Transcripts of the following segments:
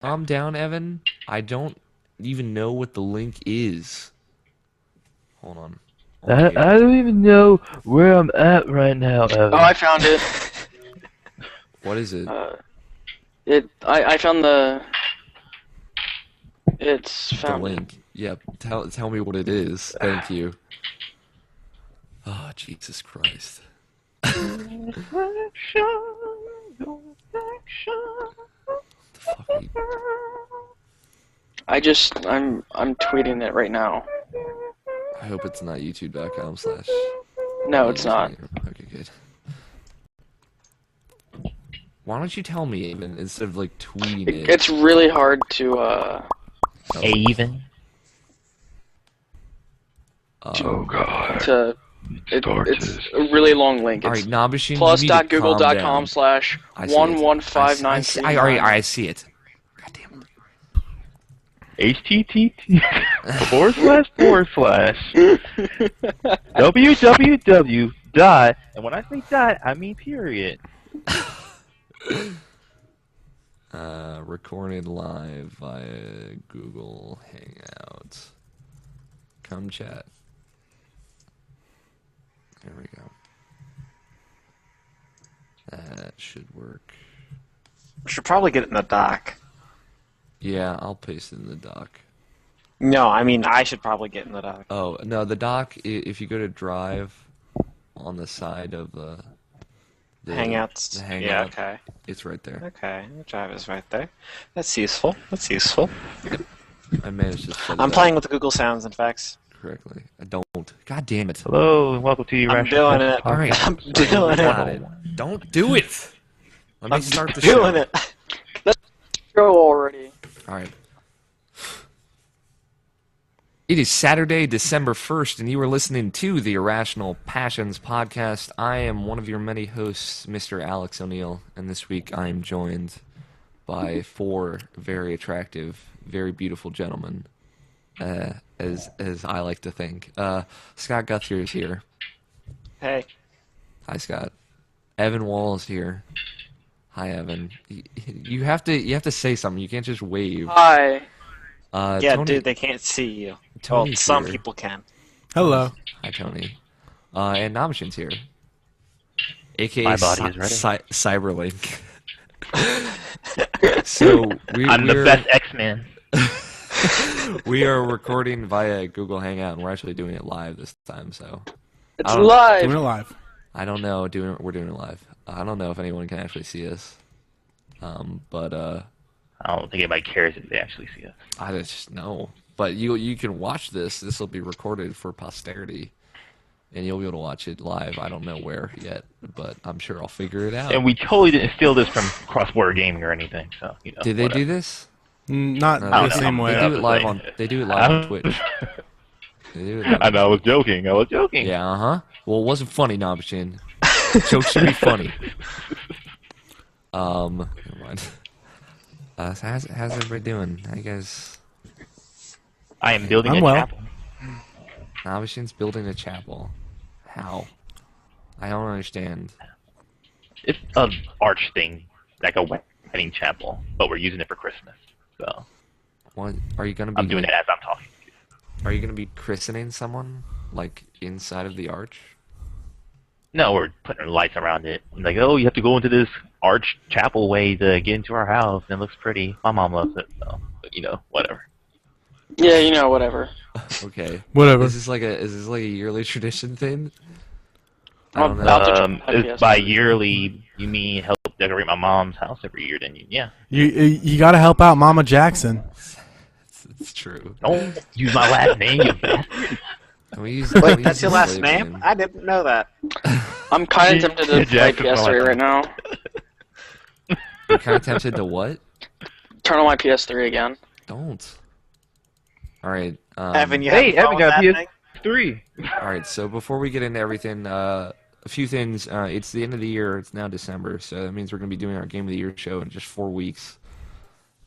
Calm down, Evan. I don't even know what the link is. Hold on. Oh my I God. don't even know where I'm at right now, Oh, Evan. I found it. What is it? I found the. It's The found it. link. Yep. Tell me what it is. Thank you. Oh, Jesus Christ. The fuck are you... I'm tweeting it right now. I hope it's not youtube.com/ No, it's not. Okay, good. Why don't you tell me even instead of like tweeting it? It's really hard to Even. Oh God. it's a really long link. All It's right, Nabashin, plus.google.com / I see it. 11593. I see it. God damn it. HTTP // www dot, and when I say dot, I mean period. Recorded live via Google Hangout. Come chat. There we go. That should work. We should probably get it in the doc. Yeah, I'll paste it in the doc. No, I mean I should probably get in the doc. Oh, no, the doc, if you go to Drive on the side of the Hangouts. the Hangout, Yeah, okay. it's right there. Okay, the drive is right there. That's useful. That's useful. I managed to set it I'm up playing with the Google Sounds and Effects. correctly. I don't. God damn it. Hello, and welcome to Irrational I'm doing it. All right. I'm doing Got it. it. Don't do it. Let me I'm start the show. doing it. Go already. All right. It is Saturday, December 1st, and you are listening to the Irrational Passions podcast. I am one of your many hosts, Mr. Alex O'Neill, and this week I am joined by four very attractive, very beautiful gentlemen, as I like to think. Scott Guthrie is here. Hey. Hi, Scott. Evan Wall is here. Hi, Evan. You have to say something. You can't just wave. Hi. Yeah, Tony, dude, they can't see you. Well, Tony's some here. people can. Hello. Hi, Tony. And Namashin's here. AKA My body is ready. Cyberlink. So I'm the best X-Man. we are recording via Google Hangout, and we're actually doing it live this time. So It's I don't- live. Doing it live. I don't know. We're doing it live. I don't know if anyone can actually see us. But I don't think anybody cares if they actually see us. I just know. But you can watch this. This will be recorded for posterity, and you'll be able to watch it live. I don't know where yet, but I'm sure I'll figure it out. And we totally didn't steal this from cross-border gaming or anything, so you know. Did they whatever. do this? Not No, the they- same They way. do it live on. They do it live on Twitch. They do it live I know, I was joking. Yeah, Well, it wasn't funny, Nabashin. Jokes should be funny. Never mind. How's everybody doing? How you guys? I am building I'm a well. chapel. Nabashin's building a chapel. How? I don't understand. It's an arch thing, like a wedding chapel, but we're using it for Christmas. So What are you gonna be? I'm doing it as I'm talking. Are you gonna be christening someone like inside of the arch? No, we're putting lights around it. Like, oh, you have to go into this arch chapel way to get into our house, and it looks pretty. My mom loves it, so you know, whatever. Yeah, you know, whatever. Okay. Whatever. Is this like a yearly tradition thing? I I'll- don't know. I'll- to try If PS3. by yearly you mean help decorate my mom's house every year, then yeah. You got to help out Mama Jackson. It's true. Don't use my last name, you bastard. Can we use, Wait, that's your last name? name? I didn't know that. I'm kind of tempted to play Jackson's my PS3 last right now. You're kind of tempted to what? Turn on my PS3 again. Don't. All right. Evan, you Hey, have Evan got that PS3. thing? All right. So before we get into everything, a few things. It's the end of the year. It's now December, so that means we're gonna be doing our Game of the Year show in just 4 weeks.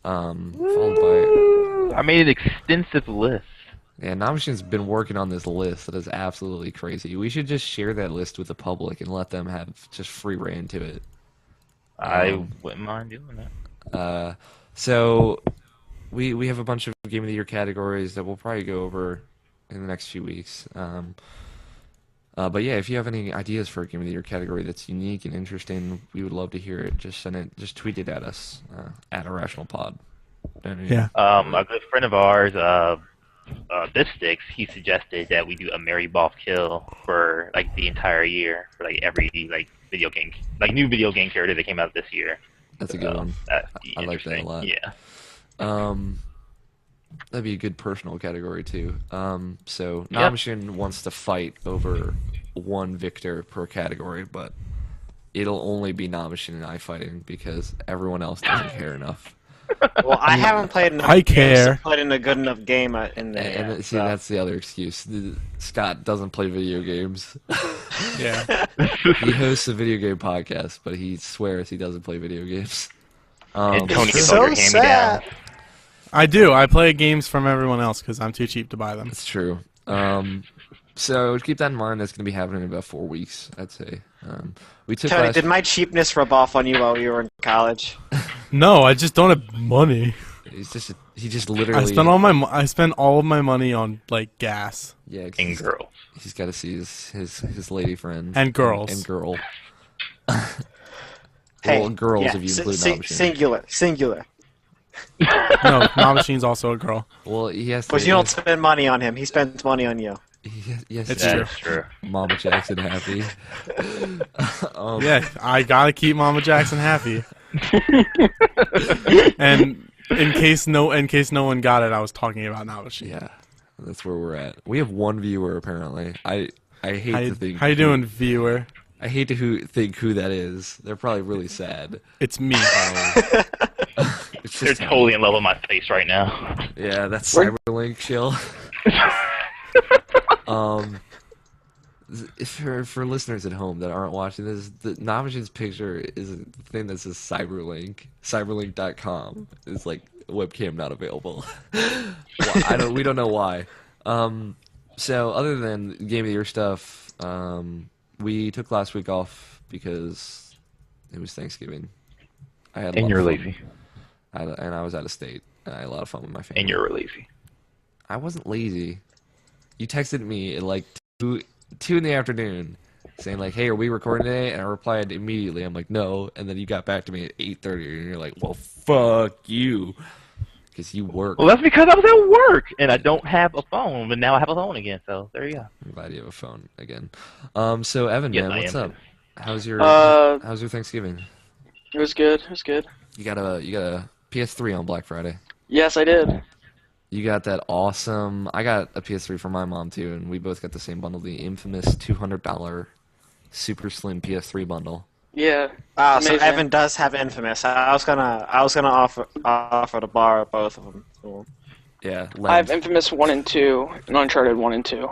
Followed I made an extensive list. by Namashin's been working on this list that is absolutely crazy. We should just share that list with the public and let them have just free reign to it. I wouldn't mind doing that. So we have a bunch of Game of the Year categories that we'll probably go over in the next few weeks. But yeah, if you have any ideas for a Game of the Year category that's unique and interesting, we would love to hear it. Just tweet it at us at IrrationalPod. Yeah. A good friend of ours, Bipsticks, he suggested that we do a Mary Boss Kill for like the entire year for like every like video game, like new video game character that came out this year. That's a good one. I like that a lot. Yeah. That'd be a good personal category too. So Nomishin wants to fight over one victor per category, but it'll only be Nomishin and I fighting because everyone else doesn't care enough. Well, I haven't played enough I games care. to put in a good enough game in there. And see, that's the other excuse. Scott doesn't play video games. Yeah. He hosts a video game podcast, but he swears he doesn't play video games. And Tony gets so all your hand-me-downs. sad. I do. I play games from everyone else because I'm too cheap to buy them. It's true. So keep that in mind. That's going to be happening in about 4 weeks, I'd say. We took Tony, last... did my cheapness rub off on you while you were in college? No, I just don't have money. He just literally. I spend all of my money on like gas Yeah, 'cause And girls. he's got to see his lady friend and girls. and girl. Hey, Well, girls yeah, if you include Nomishin. singular. No, My Machine's also a girl. Well, he has to. But you don't spend money on him. He spends money on you. Yes, It's he true. does. That's true. Mama Jackson happy. Yeah, I gotta keep Mama Jackson happy. And in case no one got it, I was talking about Namashi. Yeah, that's where we're at. We have one viewer apparently. I hate to think. How you doing, viewer? I hate to think who that is. They're probably really sad. It's me. It's They're just totally in love with my face right now. Yeah, that's We're- Cyberlink chill. For listeners at home that aren't watching this, the Namishin's picture is a thing that says Cyberlink. Cyberlink.com is like webcam not available. Well, we don't know why. So other than Game of the Year stuff, we took last week off because it was Thanksgiving. I had a lot And you're of fun. lazy. And I was out of state, and I had a lot of fun with my family. And you're lazy. I wasn't lazy. You texted me at like 2 in the afternoon saying like, hey, are we recording today? And I replied immediately. I'm like, no. And then you got back to me at 8:30 and you're like, well, fuck you. Because you work. Well, that's because I was at work and I don't have a phone, but now I have a phone again. So there you go. I'm glad you have a phone again. So Evan, Yes, man, I what's am. up? How's your Thanksgiving? It was good. It was good. You got a PS3 on Black Friday. Yes, I did. You got that awesome. I got a PS3 for my mom too, and we both got the same bundle, the infamous $200 super slim PS3 bundle. Yeah. Ah, so Amazing. Evan does have Infamous. I was gonna offer to borrow both of them. Cool. Yeah, I have Infamous 1 and 2, and Uncharted 1 and 2.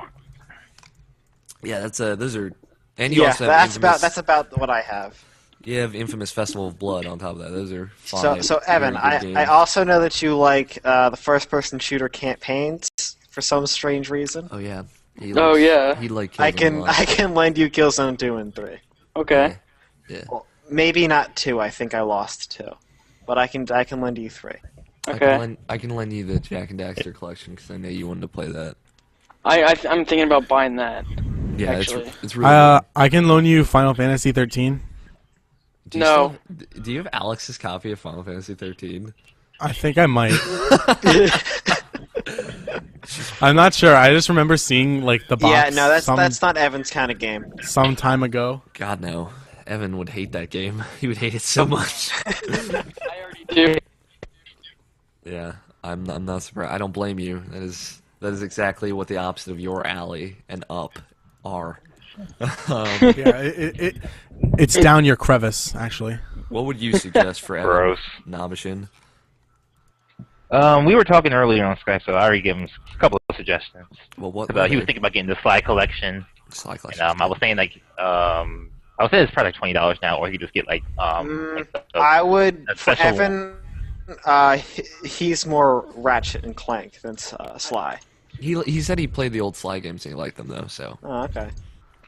Yeah, that's those are, and you Yeah, also have that's about what I have. You have Infamous Festival of Blood on top of that. Those are fine. So Evan, I also know that you like the first-person shooter campaigns for some strange reason. Oh yeah. He yeah. He like. I can lend you Killzone 2 and 3. Okay. Yeah. Well, maybe not 2. I think I lost 2, but I can lend you 3. Okay. I can lend you the Jack and Daxter collection because I know you wanted to play that. I'm thinking about buying that. Yeah, Actually. it's really. Good. I can loan you Final Fantasy 13. Do you No. do you have Alex's copy of Final Fantasy 13? I think I might. I'm not sure. I just remember seeing like the box. Yeah, no, that's not Evan's kind of game. some time ago. God no. Evan would hate that game. He would hate it so much. I already do. Yeah, I'm not surprised. I don't blame you. That is exactly what the opposite of your alley and up are. Yeah, it's down your crevice actually. What would you suggest for Evan Gross. Nabishin? We were talking earlier on Skype, so I already gave him a couple of suggestions. Well, what? He was thinking about getting the Sly collection. Sly collection. And, I was saying like, I was saying it's probably like $20 now, or he could just get like, I would a for special- Evan. He's more Ratchet and Clank than Sly. He said he played the old Sly games and he liked them though. So. Oh, okay.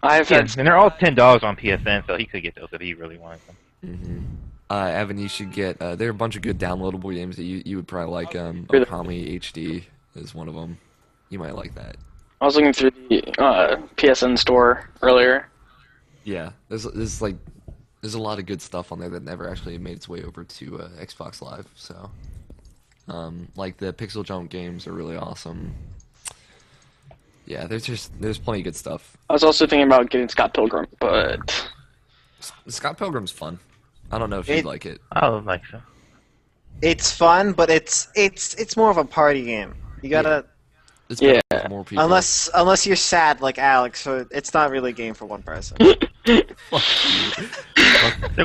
I've Yeah, had and they're all $10 on PSN, so he could get those if he really wanted them. Evan, you should get. There are a bunch of good downloadable games that you would probably like. Really? Okami HD is one of them. You might like that. I was looking through the PSN store earlier. Yeah, there's a lot of good stuff on there that never actually made its way over to Xbox Live. So, like the Pixel Jump games are really awesome. Yeah, there's plenty of good stuff. I was also thinking about getting Scott Pilgrim, but Scott Pilgrim's fun. I don't know if you'd like it. I don't like so. It's fun, but it's more of a party game. You gotta It's better Yeah. with more people. unless you're sad like Alex, so it's not really a game for one person. They're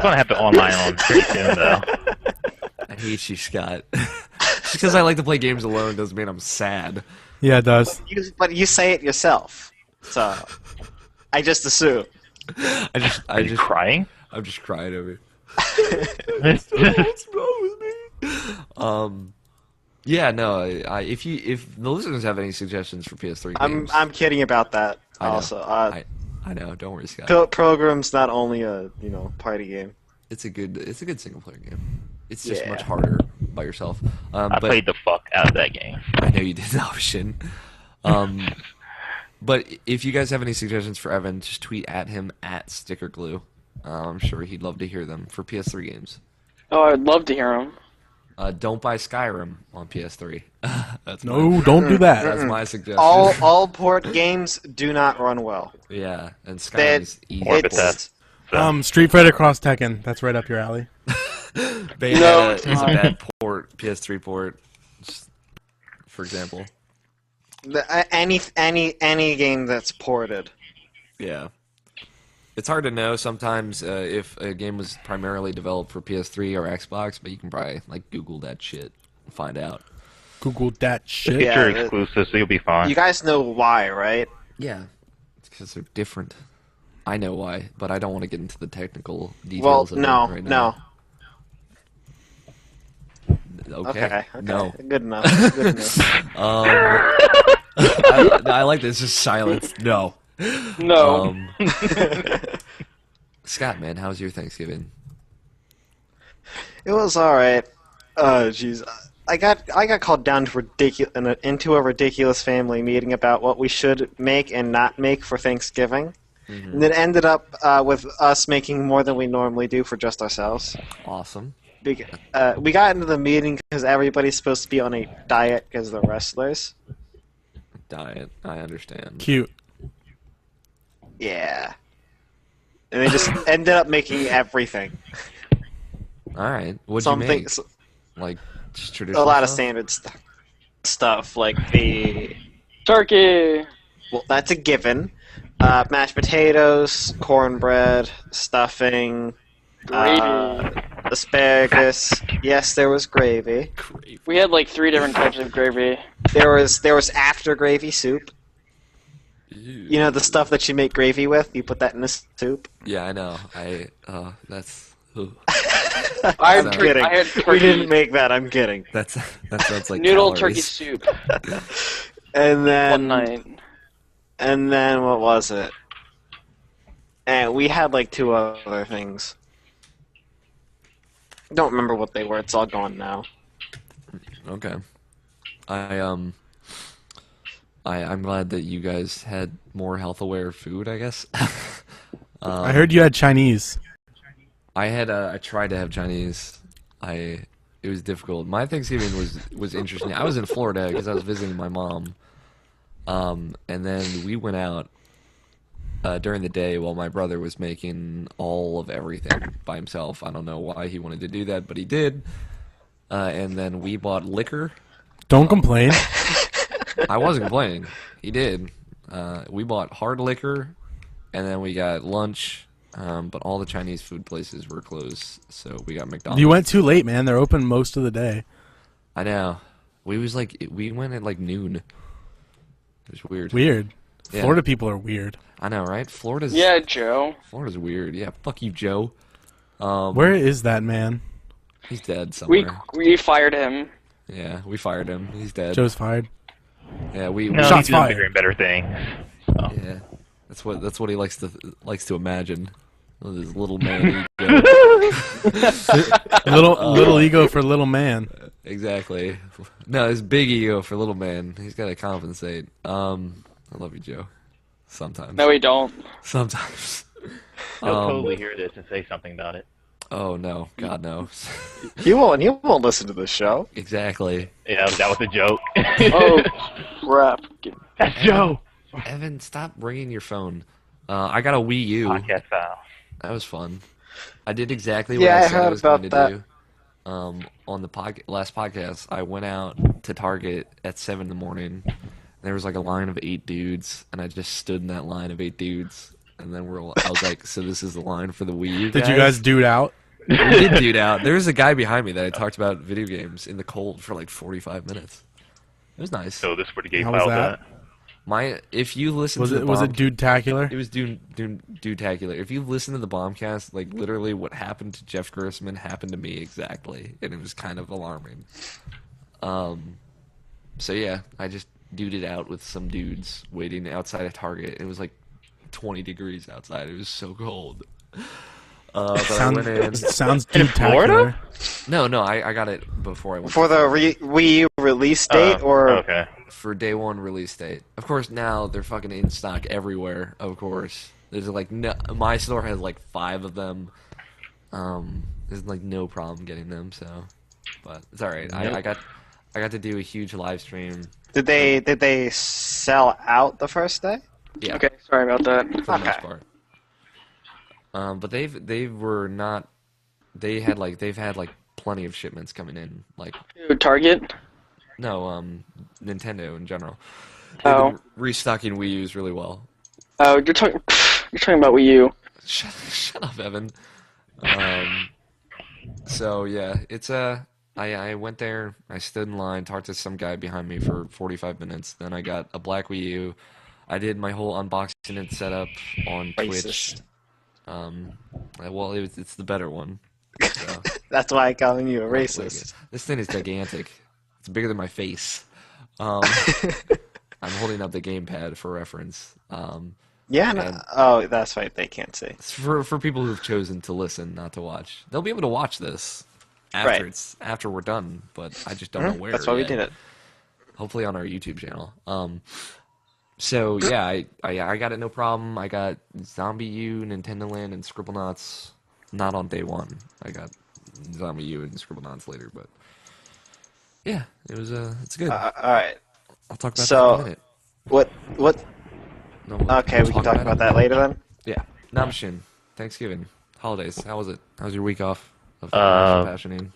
gonna have it online on pretty soon, though. I hate you, Scott. Just because I like to play games alone doesn't mean I'm sad. Yeah, it does. But you say it yourself, so I just assume. Are you crying? I'm just crying over it. What's wrong with me? Yeah, no. If the listeners have any suggestions for PS3 games, I'm kidding about that. I know. Also, I know. Don't worry, Scott. Program's not only a party game. It's a good single player game. It's just Yeah. much harder by yourself. I But played the fuck out of that game. I know you did, Ocean. But if you guys have any suggestions for Evan, just tweet at him at StickerGlue. I'm sure he'd love to hear them for PS3 games. oh, I'd love to hear him. Don't buy Skyrim on PS3. That's No, don't do that. That's my suggestion. All port games do not run well. Yeah, and Skyrim's easy. Or It's Bethesda. Street Fighter Cross Tekken. That's right up your alley. Bayonetta it's is a not. bad port, PS3 port, just for example. any game that's ported. Yeah. It's hard to know sometimes if a game was primarily developed for PS3 or Xbox, but you can probably Google that shit and find out. Google that shit. It's Yeah, your it- exclusive, so you'll be fine. You guys know why, right? Yeah. It's because they're different. I know why, but I don't want to get into the technical Well, details of it right no. now. Okay. No. Good enough. Good enough. I like this. Just silence. No. No. Scott, man, how was your Thanksgiving? It was all right. Jeez, I got called down to into a ridiculous family meeting about what we should make and not make for Thanksgiving, and it ended up with us making more than we normally do for just ourselves. Awesome. We got into the meeting because everybody's supposed to be on a diet because they're wrestlers. Diet. I understand. Cute. Yeah. And they just ended up making everything. All right. What'd you make? Just A traditional lot of stuff? standard stuff, like the... Turkey. Well, that's a given. Mashed potatoes, cornbread, stuffing, Gravy. asparagus. Yes, there was gravy. Gravy. We had like 3 different types of gravy. There was after gravy soup. Ew. You know the stuff that you make gravy with? You put that in the soup? Yeah, I know. That's. Ugh. I I'm had kidding. I had turkey. We didn't make that, I'm kidding. That sounds like noodle calories. turkey soup And then... one night. And then, what was it? And we had like 2 other things. Don't remember what they were, it's all gone now. Okay. I'm glad that you guys had more health-aware food, I guess. I heard you had Chinese. I tried to have Chinese. It was difficult. My Thanksgiving was interesting. I was in Florida because I was visiting my mom. And then we went out during the day while my brother was making all of everything by himself. I don't know why he wanted to do that, but he did. And then we bought liquor. Don't complain. I wasn't complaining. He did. We bought hard liquor, and then we got lunch. But all the Chinese food places were closed, so we got McDonald's. You went too late, man. They're open most of the day. I know. We went at like noon. It was weird. Weird. Yeah. Florida people are weird. I know, right? Florida's Yeah, Joe. weird. Yeah, fuck you, Joe. Where is that man? He's dead We somewhere. we fired him. Yeah, we fired him. He's dead. Joe's fired. Yeah, we No, Shots he's doing fired. bigger and better things. So. yeah. That's what he likes to imagine. With his little man ego. Little ego for little man. Exactly. No, it's big ego for little man. He's got to compensate. I love you, Joe. Sometimes. No, we don't. Sometimes. He'll totally hear this and say something about it. Oh no, God no. He won't listen to the show. Exactly. Yeah, that was a joke. Oh, crap. That's Joe. Evan, stop ringing your phone. I got a Wii U. Podcast file. That was fun. I did exactly what Yeah, I I said I heard was going to about do. On the last podcast, I went out to Target at 7 in the morning. There was like a line of 8 dudes, and I just stood in that line of 8 dudes. And then I was like, so this is the line for the Wii U Did you guys dude out? We did dude out. There was a guy behind me that I talked about video games in the cold for like 45 minutes. It was nice. So this is where the gay How was file's that? at. If you listen Was to it dude-tacular? It was dude-tacular. If you listen to the Bombcast, like literally what happened to Jeff Grossman happened to me exactly, and it was kind of alarming. So yeah, I just duded out with some dudes waiting outside of Target. It was like 20 degrees outside. It was so cold. But I went in. Sounds In dude-tacular. Florida? No, I got it before I went. For the Wii U release date, or Okay. For day one release date. Of course, now they're fucking in stock everywhere. Of course, there's like my store has like 5 of them. There's like no problem getting them. So, but it's all right. Nope. I got to do a huge live stream. did they sell out the first day? Yeah, Okay, sorry about that. for the most Okay. part. But they've had like plenty of shipments coming in. Like Dude, Target? no, Nintendo in general. They've Oh. been restocking Wii U's really well. Oh, you're talking about Wii U. Shut up, Evan. So yeah, it's I went there, I stood in line, talked to some guy behind me for 45 minutes. Then I got a black Wii U. I did my whole unboxing and setup on Twitch. Racist. Well, it's the better one. So, That's why I'm calling you a racist. this thing is gigantic. It's bigger than my face. I'm holding up the gamepad for reference. Yeah. No, And- oh, that's right. They can't see. It's for people who've chosen to listen, not to watch. They'll be able to watch this after Right. after we're done, but I just don't know where. That's why we yet. did it. Hopefully on our YouTube channel. So yeah, I got it no problem. I got Zombie U, Nintendo Land, and Scribblenauts. Not on day one. I got Zombie U and Scribblenauts later, but yeah, it's good. All right. I'll talk about so- that in a minute. What? No, Okay, we can talk about that later then. Yeah, Namshin, Thanksgiving, holidays. How was it? How was your week off of passioning?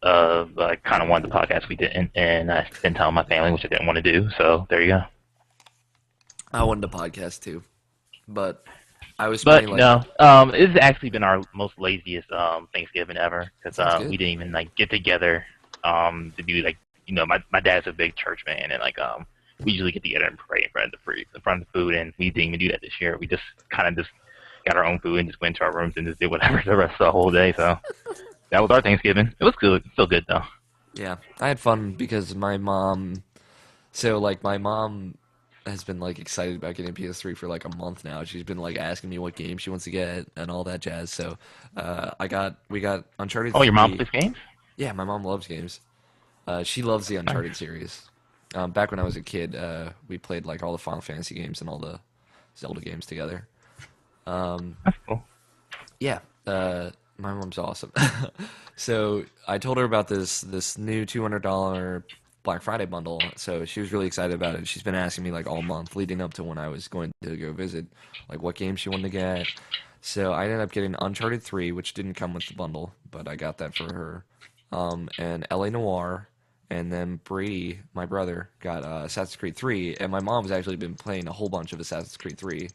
I kind of wanted the podcast, we didn't, and I spent time with my family, which I didn't want to do. So there you go. I wanted a podcast too, but I was But spending no, this has actually been our most laziest Thanksgiving ever because Sounds good. we didn't even like get together to do like my dad's a big church man and like we usually get together and pray in front of the food, and we didn't even do that this year. We just kind of just got our own food and just went to our rooms and just did whatever the rest of the whole day. So that was our Thanksgiving. It was good, still good though. Yeah, I had fun because my mom. So like my mom has been like excited about getting a PS3 for like a month now. She's been like asking me what game she wants to get and all that jazz. So we got Uncharted. Oh, your mom 3. plays games? Yeah, my mom loves games. She loves the Uncharted series. Back when I was a kid, we played like all the Final Fantasy games and all the Zelda games together. That's cool. Yeah, my mom's awesome. So I told her about this new $200 Black Friday bundle. So she was really excited about it. She's been asking me like all month leading up to when I was going to go visit, like what game she wanted to get. So I ended up getting Uncharted 3, which didn't come with the bundle, but I got that for her. And LA Noire, and then Brady, my brother, got Assassin's Creed 3, and my mom's actually been playing a whole bunch of Assassin's Creed 3.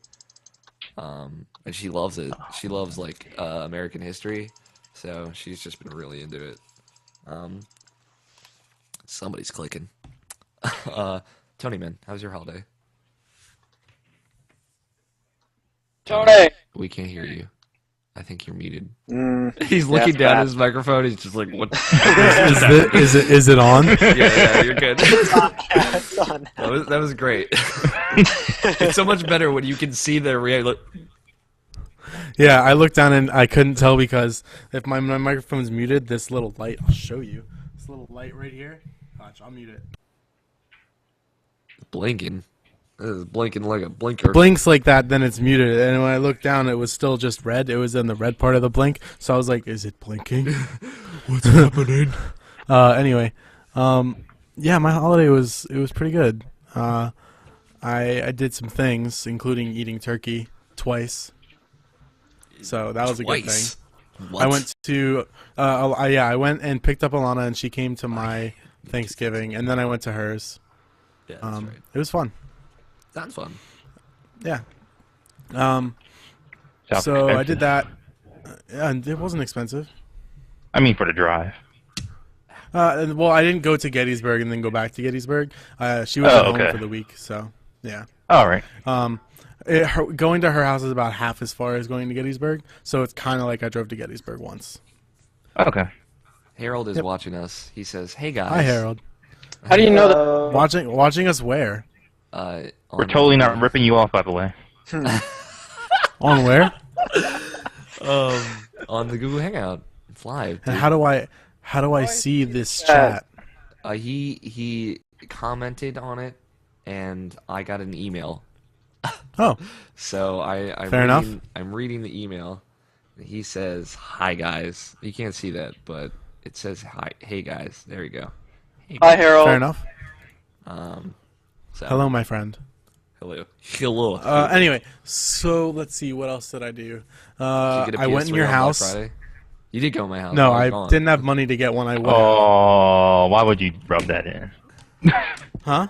And she loves it. She loves like American history, so she's just been really into it. Somebody's clicking. Tony, man, how was your holiday? Tony! We can't hear you. I think you're muted. Mm, He's looking that's down bad. at his microphone. He's just like, "What?" Is it on? yeah, you're good. It's on. That was great. It's so much better when you can see the reaction. Yeah, I looked down and I couldn't tell because if my microphone's muted, this little light, I'll show you. This little light right here. Watch, I'll mute it. Blinking. Blinking like a blinker. Blinks like that, then it's muted. And when I looked down, it was still just red. It was in the red part of the blink. So I was like, is it blinking? What's happening? Anyway, yeah, my holiday was pretty good. I did some things, including eating turkey twice. So that was a good thing. What? I went to, I went and picked up Alana, and she came to my Thanksgiving, and then I went to hers. Yeah, that's right. It was fun. Sounds fun. Yeah. Sounds So I expensive. did that, and it wasn't expensive. I mean, for the drive. Well, I didn't go to Gettysburg and then go back to Gettysburg. She was at home okay. for the week, so yeah. All right. Going to her house is about half as far as going to Gettysburg, so it's kind of like I drove to Gettysburg once. Okay. Harold is watching us. He says, "Hey guys." Hi, Harold. How do you know that? Watching us where? We're totally not ripping you off, by the way. On where? On the Google Hangout. It's live. And dude. how do I see this chat? He commented on it, and I got an email. Oh, So I'm Fair enough. I'm reading the email. He says, "Hi guys." You can't see that, but it says, "Hi, hey guys." There you go. Hey, Hi, Harold. fair enough. So, Hello, my friend. Hello. Anyway, so let's see. What else did I do? Did you get a I went in PS3 your on Black house. Friday? You did go to my house. No, was I gone. didn't have money to get one. I went. Oh, why would you rub that in? Huh?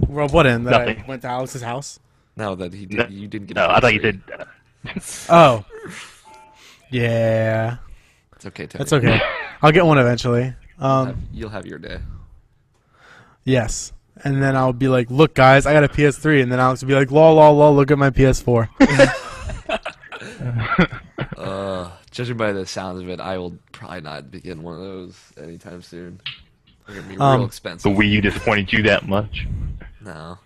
Well, what in? That I Nothing. went to Alex's house? No, that he did. You didn't get. No, a I thought you PS3. said. Oh. Yeah. It's okay, Tony. That's okay. I'll get one eventually. You'll have your day. Yes. And then I'll be like, look, guys, I got a PS3. And then Alex will be like, lol, lol, lol, look at my PS4. Judging by the sounds of it, I will probably not be getting one of those anytime soon. They're gonna be real The expensive. Wii U disappointed you that much? No,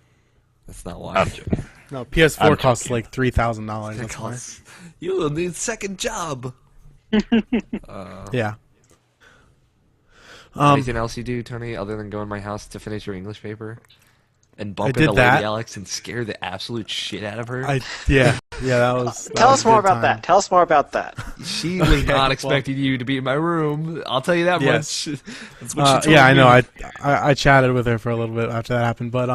that's not why. I'm joking. No, PS4 I'm costs joking. like $3,000. It That's why. costs. You will need second job. Yeah. Anything else you do, Tony, other than go in my house to finish your English paper and bump did into that. Lady Alex and scare the absolute shit out of her? Yeah, that was. Tell was us a more good about time. that. Tell us more about that. She was Okay, not well- expecting you to be in my room. I'll tell you that Yes. much. That's what she told Yeah, I me. know. I chatted with her for a little bit after that happened, but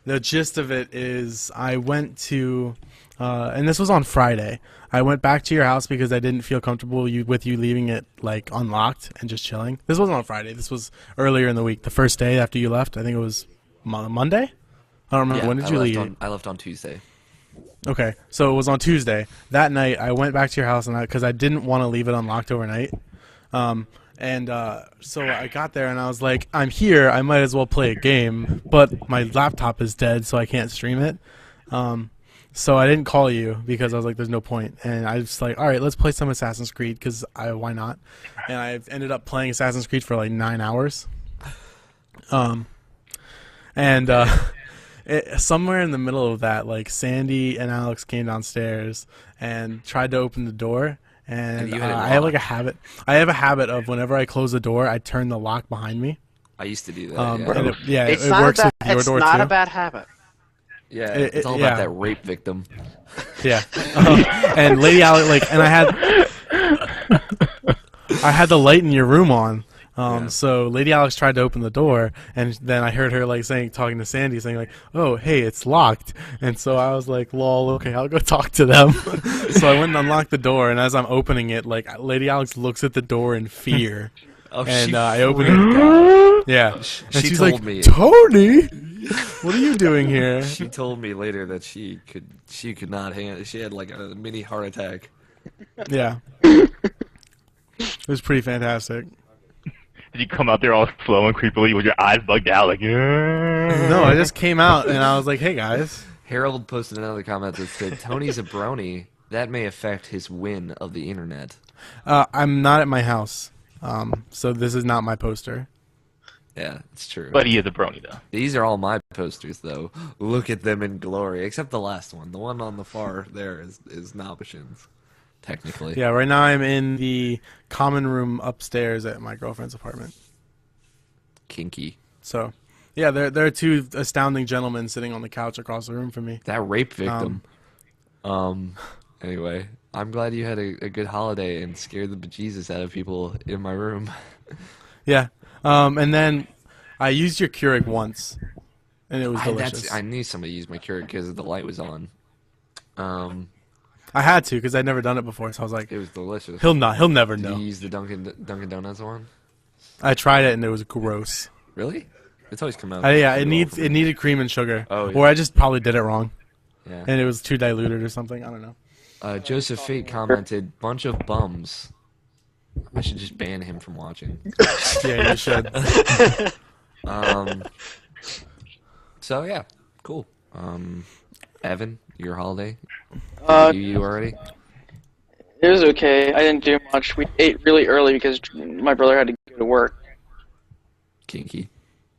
the gist of it is I went to, and this was on Friday. I went back to your house because I didn't feel comfortable with you leaving it like unlocked and just chilling. This wasn't on Friday. This was earlier in the week, the first day after you left. I think it was Monday. I don't remember. Yeah, When did you leave? I left on Tuesday. Okay, so it was on Tuesday. That night, I went back to your house and because I didn't want to leave it unlocked overnight. So I got there and I was like, I'm here. I might as well play a game, but my laptop is dead, so I can't stream it. So I didn't call you because I was like, there's no point. And I was like, all right, let's play some Assassin's Creed because why not? And I ended up playing Assassin's Creed for like 9 hours. Somewhere in the middle of that, like Sandy and Alex came downstairs and tried to open the door. And you had it I have locked. like a habit. I have a habit of whenever I close the door, I turn the lock behind me. I used to do that. And yeah, It's it not works a bad, with your it's door not too. a bad habit. yeah. it- It's all yeah. about that rape victim. Yeah. And Lady Alex, like, and I had the light in your room on. So Lady Alex tried to open the door, and then I heard her like talking to Sandy, saying like, "Oh, hey, it's locked." And so I was like, "Lol, okay, I'll go talk to them." So I went and unlocked the door, and as I'm opening it, like Lady Alex looks at the door in fear, Oh, and she I open freaked it. out. Yeah, and She she's told like, me. "Tony, what are you doing here?" She told me later that she could not handle. She had like a mini heart attack. Yeah, it was pretty fantastic. Did you come out there all slow and creepily with your eyes bugged out like? No, I just came out and I was like, "Hey guys." Harold posted another comment that said, "Tony's a brony. That may affect his win of the internet." I'm not at my house, so this is not my poster. Yeah, it's true. But he is a brony, though. These are all my posters, though. Look at them in glory. Except the last one. The one on the far there is Nobishin's, technically. Yeah, right now I'm in the common room upstairs at my girlfriend's apartment. Kinky. So, yeah, there are two astounding gentlemen sitting on the couch across the room from me. That rape victim. Anyway, I'm glad you had a good holiday and scared the bejesus out of people in my room. Yeah. And then I used your Keurig once, and it was delicious. I knew somebody used my Keurig because the light was on. I had to because I'd never done it before, so I was like, It was delicious. he'll never Did know. you use the Dunkin' Donuts one? I tried it and it was gross. Really? It's always come out. Yeah, it pretty well for me. needed cream and sugar. Oh, yeah. Or I just probably did it wrong, Yeah. and it was too diluted or something. I don't know. Joseph Fate commented, "Bunch of bums." I should just ban him from watching. Yeah, you should. So yeah, cool. Evan, your holiday? You already? It was okay. I didn't do much. We ate really early because my brother had to go to work. Kinky,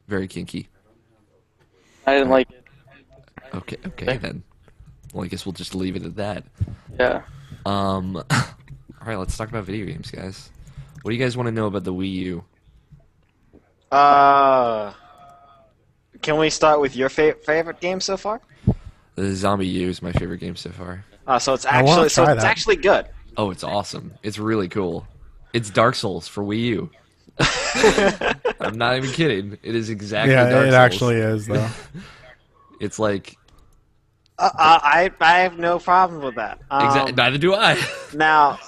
very kinky. I didn't like it. Okay then. Well, I guess we'll just leave it at that. Yeah. All right, let's talk about video games, guys. What do you guys want to know about the Wii U? Can we start with your favorite game so far? The Zombie U is my favorite game so far. So it's I wanna actually try that. actually good. Oh, it's awesome. It's really cool. It's Dark Souls for Wii U. I'm not even kidding. It is exactly Yeah, Dark it Souls. actually is though. It's like I have no problem with that. neither do I. Now,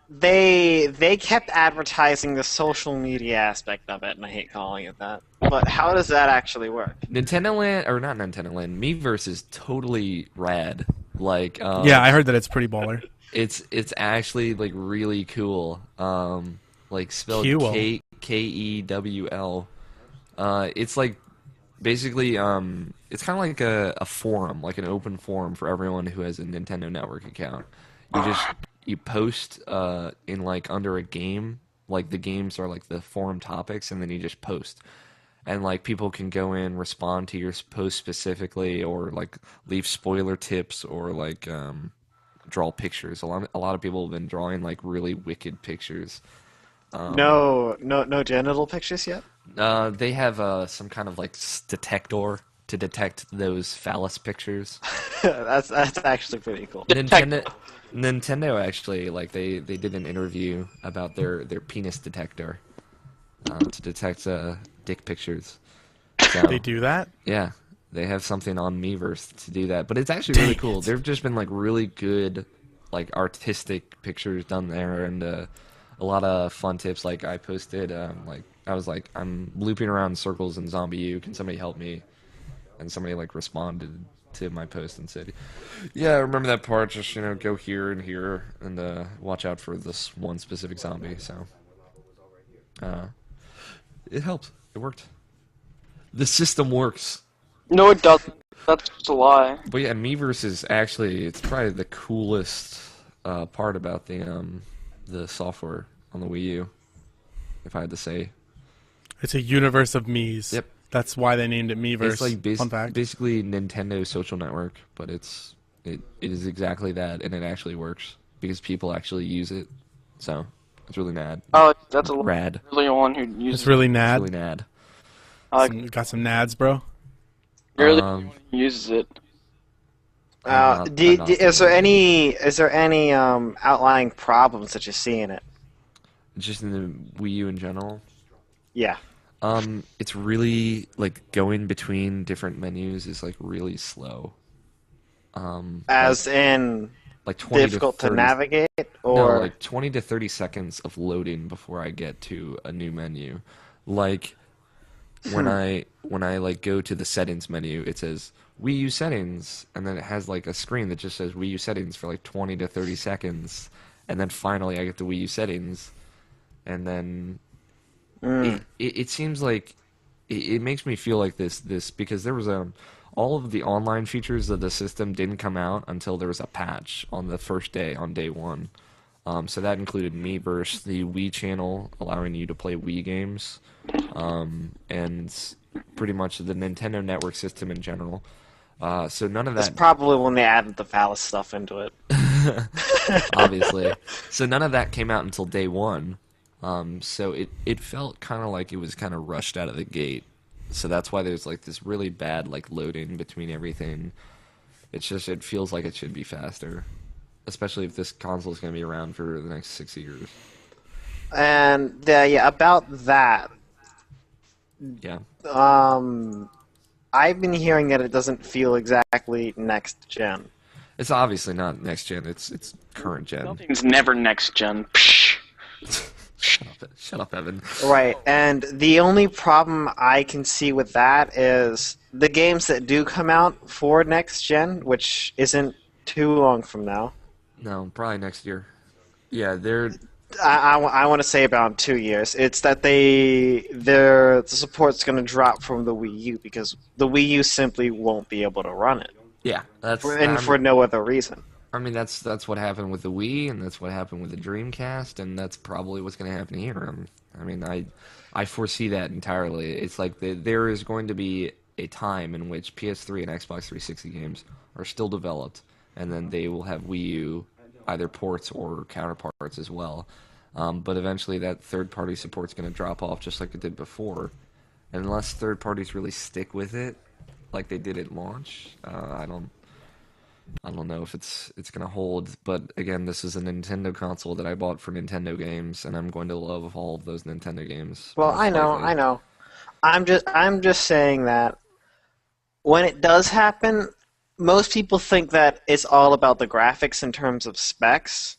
they kept advertising the social media aspect of it, and I hate calling it that. But how does that actually work? Nintendo Land, or not Nintendo Land, Miiverse is totally rad. Like, Yeah, I heard that it's pretty baller. it's actually like really cool. Like spelled Cool. Kewl. It's like basically it's kind of like a forum, like an open forum for everyone who has a Nintendo Network account. You post in like under a game, like the games are like the forum topics, and then you just post. And like people can go in, respond to your post specifically, or like leave spoiler tips, or like draw pictures. A lot of people have been drawing like really wicked pictures. No genital pictures yet? They have some kind of like detector to detect those phallus pictures. that's actually pretty cool. Nintendo actually, like they did an interview about their penis detector to detect dick pictures. So, They do that? yeah, they have something on Miiverse to do that, but it's actually really cool. There've just been like really good, like artistic pictures done there, and a lot of fun tips. Like I posted, I was like, I'm looping around in circles in Zombie U. Can somebody help me? And somebody like responded to my post and said, "Yeah, I remember that part. Just go here and here, and watch out for this one specific zombie." So, it helped. It worked. The system works. No, it doesn't. That's just a lie. But yeah, Miiverse is actually, it's probably the coolest part about the software on the Wii U, if I had to say. It's a universe of Mii's. Yep. That's why they named it Miiverse. It's like Fun fact. basically Nintendo social network, but it is exactly that, and it actually works because people actually use it. So it's really Oh, that's a rad. really one who uses It's really It's nad. really nad. Got some nads, bro. You're the one who uses it. I'm not Is there saying any outlying problems that you see in it? just in the Wii U in general? Yeah. It's really like going between different menus is like really slow. As in like 20 difficult to to 30 navigate, No, or like 20 to 30 seconds of loading before I get to a new menu. Like when I like go to the settings menu, it says Wii U settings, and then it has like a screen that just says Wii U settings for like 20 to 30 seconds, and then finally I get to Wii U settings, and then it seems like it makes me feel like this because there was all of the online features of the system didn't come out until there was a patch on the first day, on day one. So that included Miiverse, the Wii channel, allowing you to play Wii games, and pretty much the Nintendo Network system in general. So none of That's that, probably when they added the phallus stuff into it. obviously. So none of that came out until day one. So it felt kind of like it was kind of rushed out of the gate. So that's why there's like this really bad like loading between everything. It feels like it should be faster, especially if this console is going to be around for the next 6 years. And yeah, about that, Yeah. I've been hearing that it doesn't feel exactly next gen. It's obviously not next gen. It's current gen. Nothing's never next gen. Psh. Shut up, Evan. Right, and the only problem I can see with that is the games that do come out for next gen, which isn't too long from now. No, probably next year. Yeah, they're I want to say about 2 years. It's that the support's going to drop from the Wii U because the Wii U simply won't be able to run it, yeah. That's for no other reason. I mean that's what happened with the Wii, and that's what happened with the Dreamcast, and that's probably what's going to happen here. I mean, I foresee that entirely. It's like there is going to be a time in which PS3 and Xbox 360 games are still developed, and then they will have Wii U either ports or counterparts as well. But eventually that third-party support's going to drop off just like it did before. And unless third parties really stick with it, like they did at launch, I don't know if it's going to hold. But again, this is a Nintendo console that I bought for Nintendo games, and I'm going to love all of those Nintendo games. Well, most I likely. know. I'm just saying that when it does happen, most people think that it's all about the graphics in terms of specs,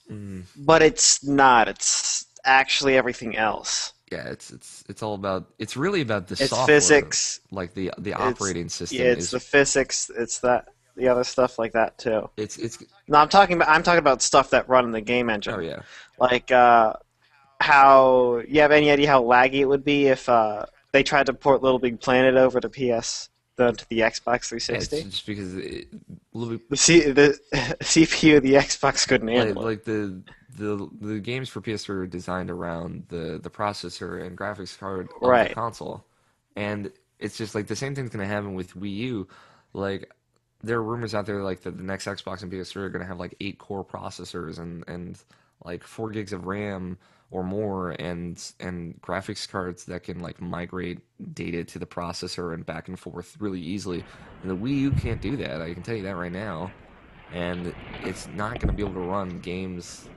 but it's not. It's actually everything else. Yeah, it's all about. It's really about the It's software, physics. like the operating system. Yeah, it's the physics. It's the other stuff like that too. It's No, I'm talking about stuff that run in the game engine. oh yeah. Like how you have any idea how laggy it would be if they tried to port Little Big Planet over to to the Xbox Yeah, it's 360? just because The CPU of the Xbox couldn't handle it. like the games for PS3 are designed around the processor and graphics card of Right. the console, and it's just like the same thing's gonna happen with Wii U. Like there are rumors out there like that the next Xbox and PS3 are gonna have like 8-core processors and like 4 gigs of RAM or more, and graphics cards that can like migrate data to the processor and back and forth really easily. And the Wii U can't do that. I can tell you that right now. And it's not going to be able to run games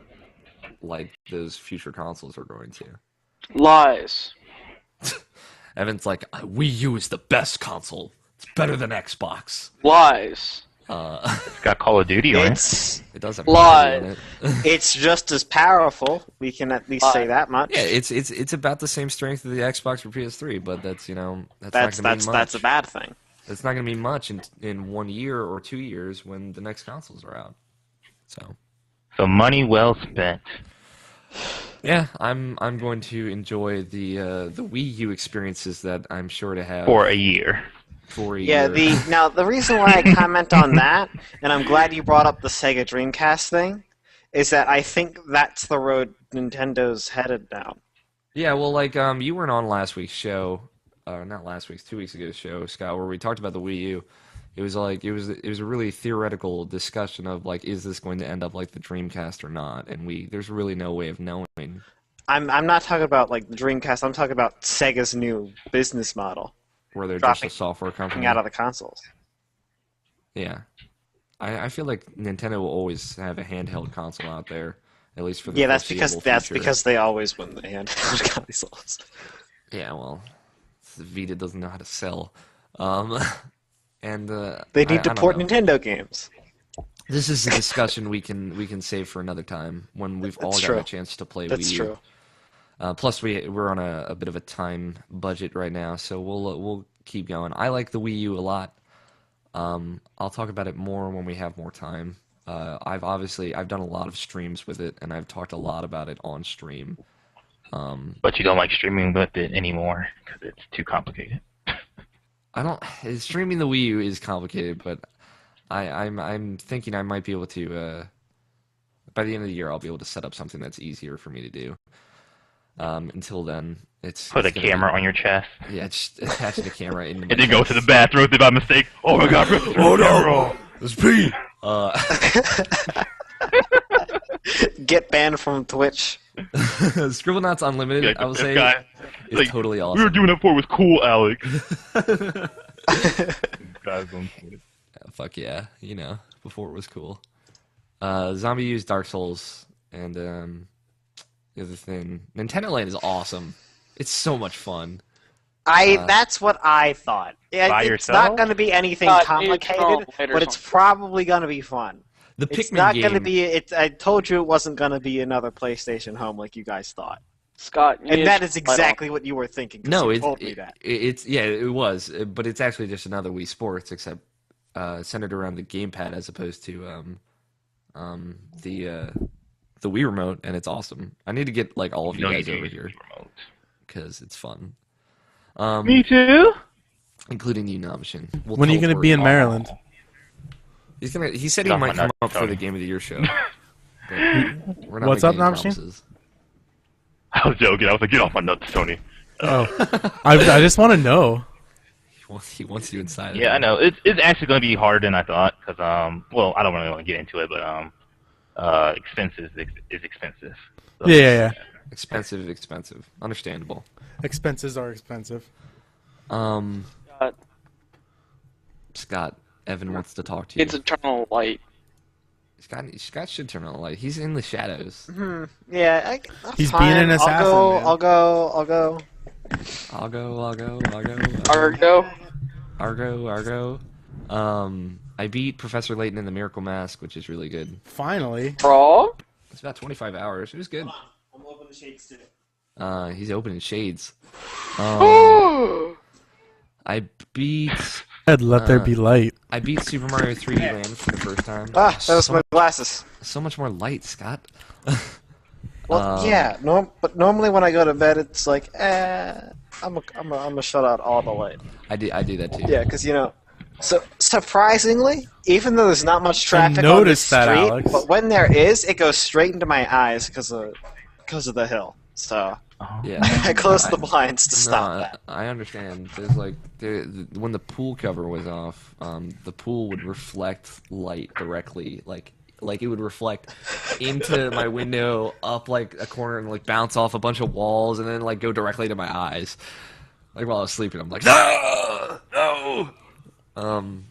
like those future consoles are going to. Lies. Evan's like, Wii U is the best console. It's better than Xbox. Lies. It's got Call of Duty on it. It does have Lies. on it. It's just as powerful. We can at least say that much. Yeah, it's about the same strength of the Xbox or PS3, but that's that's not that's going to be much. that's a bad thing. It's not going to be much in 1 year or 2 years when the next consoles are out. So money well spent. Yeah, I'm going to enjoy the Wii U experiences that I'm sure to have For a year. for a Yeah, year. now the reason why I comment on that, and I'm glad you brought up the Sega Dreamcast thing, is that I think that's the road Nintendo's headed down. Yeah, well, like you weren't on last week's show, not last week's, 2 weeks ago's show, Scott, where we talked about the Wii U. It was like it was a really theoretical discussion of like, is this going to end up like the Dreamcast or not? And there's really no way of knowing. I'm not talking about like the Dreamcast. I'm talking about Sega's new business model Where they're Dropping- just a software company. coming out of the consoles. Yeah, I feel like Nintendo will always have a handheld console out there, at least for the Yeah, that's foreseeable because future. they always win the handheld consoles. Yeah, well, Vita doesn't know how to sell. And They need I to don't port know. Nintendo games. This is a discussion we can save for another time when we've all That's gotten true. a chance to play That's Wii U. true. Plus, we're on a bit of a time budget right now, so we'll keep going. I like the Wii U a lot. I'll talk about it more when we have more time. I've done a lot of streams with it, and I've talked a lot about it on stream. But you don't like streaming with it anymore because it's too complicated. I don't. Streaming the Wii U is complicated, but I'm thinking I might be able to by the end of the year, I'll be able to set up something that's easier for me to do. Until then, Put a gonna camera on your chest. Yeah, just attach the camera into my And then go to the chest. bathroom by mistake. Oh my god, Oh no! It's pee! Get banned from Twitch. Scribblenauts Unlimited, Like, I will this say, guy, is like, totally we were awesome. doing it before it was cool, Alex. Guys on Twitter. Fuck yeah, before it was cool. Zombie used Dark Souls, and the other thing, Nintendo Land is awesome. It's so much fun. That's what I thought. By It's yourself? not going to be anything Neutral complicated, light or but it's something. probably going to be fun. The It's Pikmin not game. going to be. I told you it wasn't going to be another PlayStation home like you guys thought, Scott, you need and to that is turn the light exactly what you were thinking. 'Cause No, you told me that. it was, but it's actually just another Wii Sports, except centered around the gamepad as opposed to the Wii remote, and it's awesome. I need to get like all of you guys over here because it's fun. Me too. Including you, Nabishin. We'll When are you going to be in teleport. Maryland? He said he Off might my come nuts, up for Tony. the Game of the Year show. But we're not What's up, making any Nabishin? promises. I was joking. I was like, get off my nuts, Tony. Oh, I just want to know. He wants you inside. of Yeah, him. I know. It's actually going to be harder than I thought because well, I don't really want to get into it, but expenses is expensive. So, Yeah. Expensive. Understandable. Expenses are expensive. Scott, Scott, Evan wants to talk to you. it's eternal light. Scott should turn on the light. He's in the shadows. Yeah, that's He's fine. being an assassin, man. I'll go. I'll go. Argo. I beat Professor Layton in the Miracle Mask, which is really good. Finally. Raw. It's about 25 hours. It was good. I'm opening shades too. He's opening shades. Oh. I beat Let there be light. Super Mario 3D Land for the first time. Ah, that was my glasses. So much more light, Scott. Well, yeah. But normally when I go to bed, it's like, I'm gonna shut out all the light. I do that too. Yeah, because so surprisingly, even though there's not much traffic on the noticed street, that, Alex. but when there is, it goes straight into my eyes because of the hill. So Yeah. I closed the blinds to stop that. I understand. There's when the pool cover was off, the pool would reflect light directly, like it would reflect into my window, up like a corner, and like bounce off a bunch of walls, and then like go directly to my eyes. Like while I was sleeping, I'm like, no.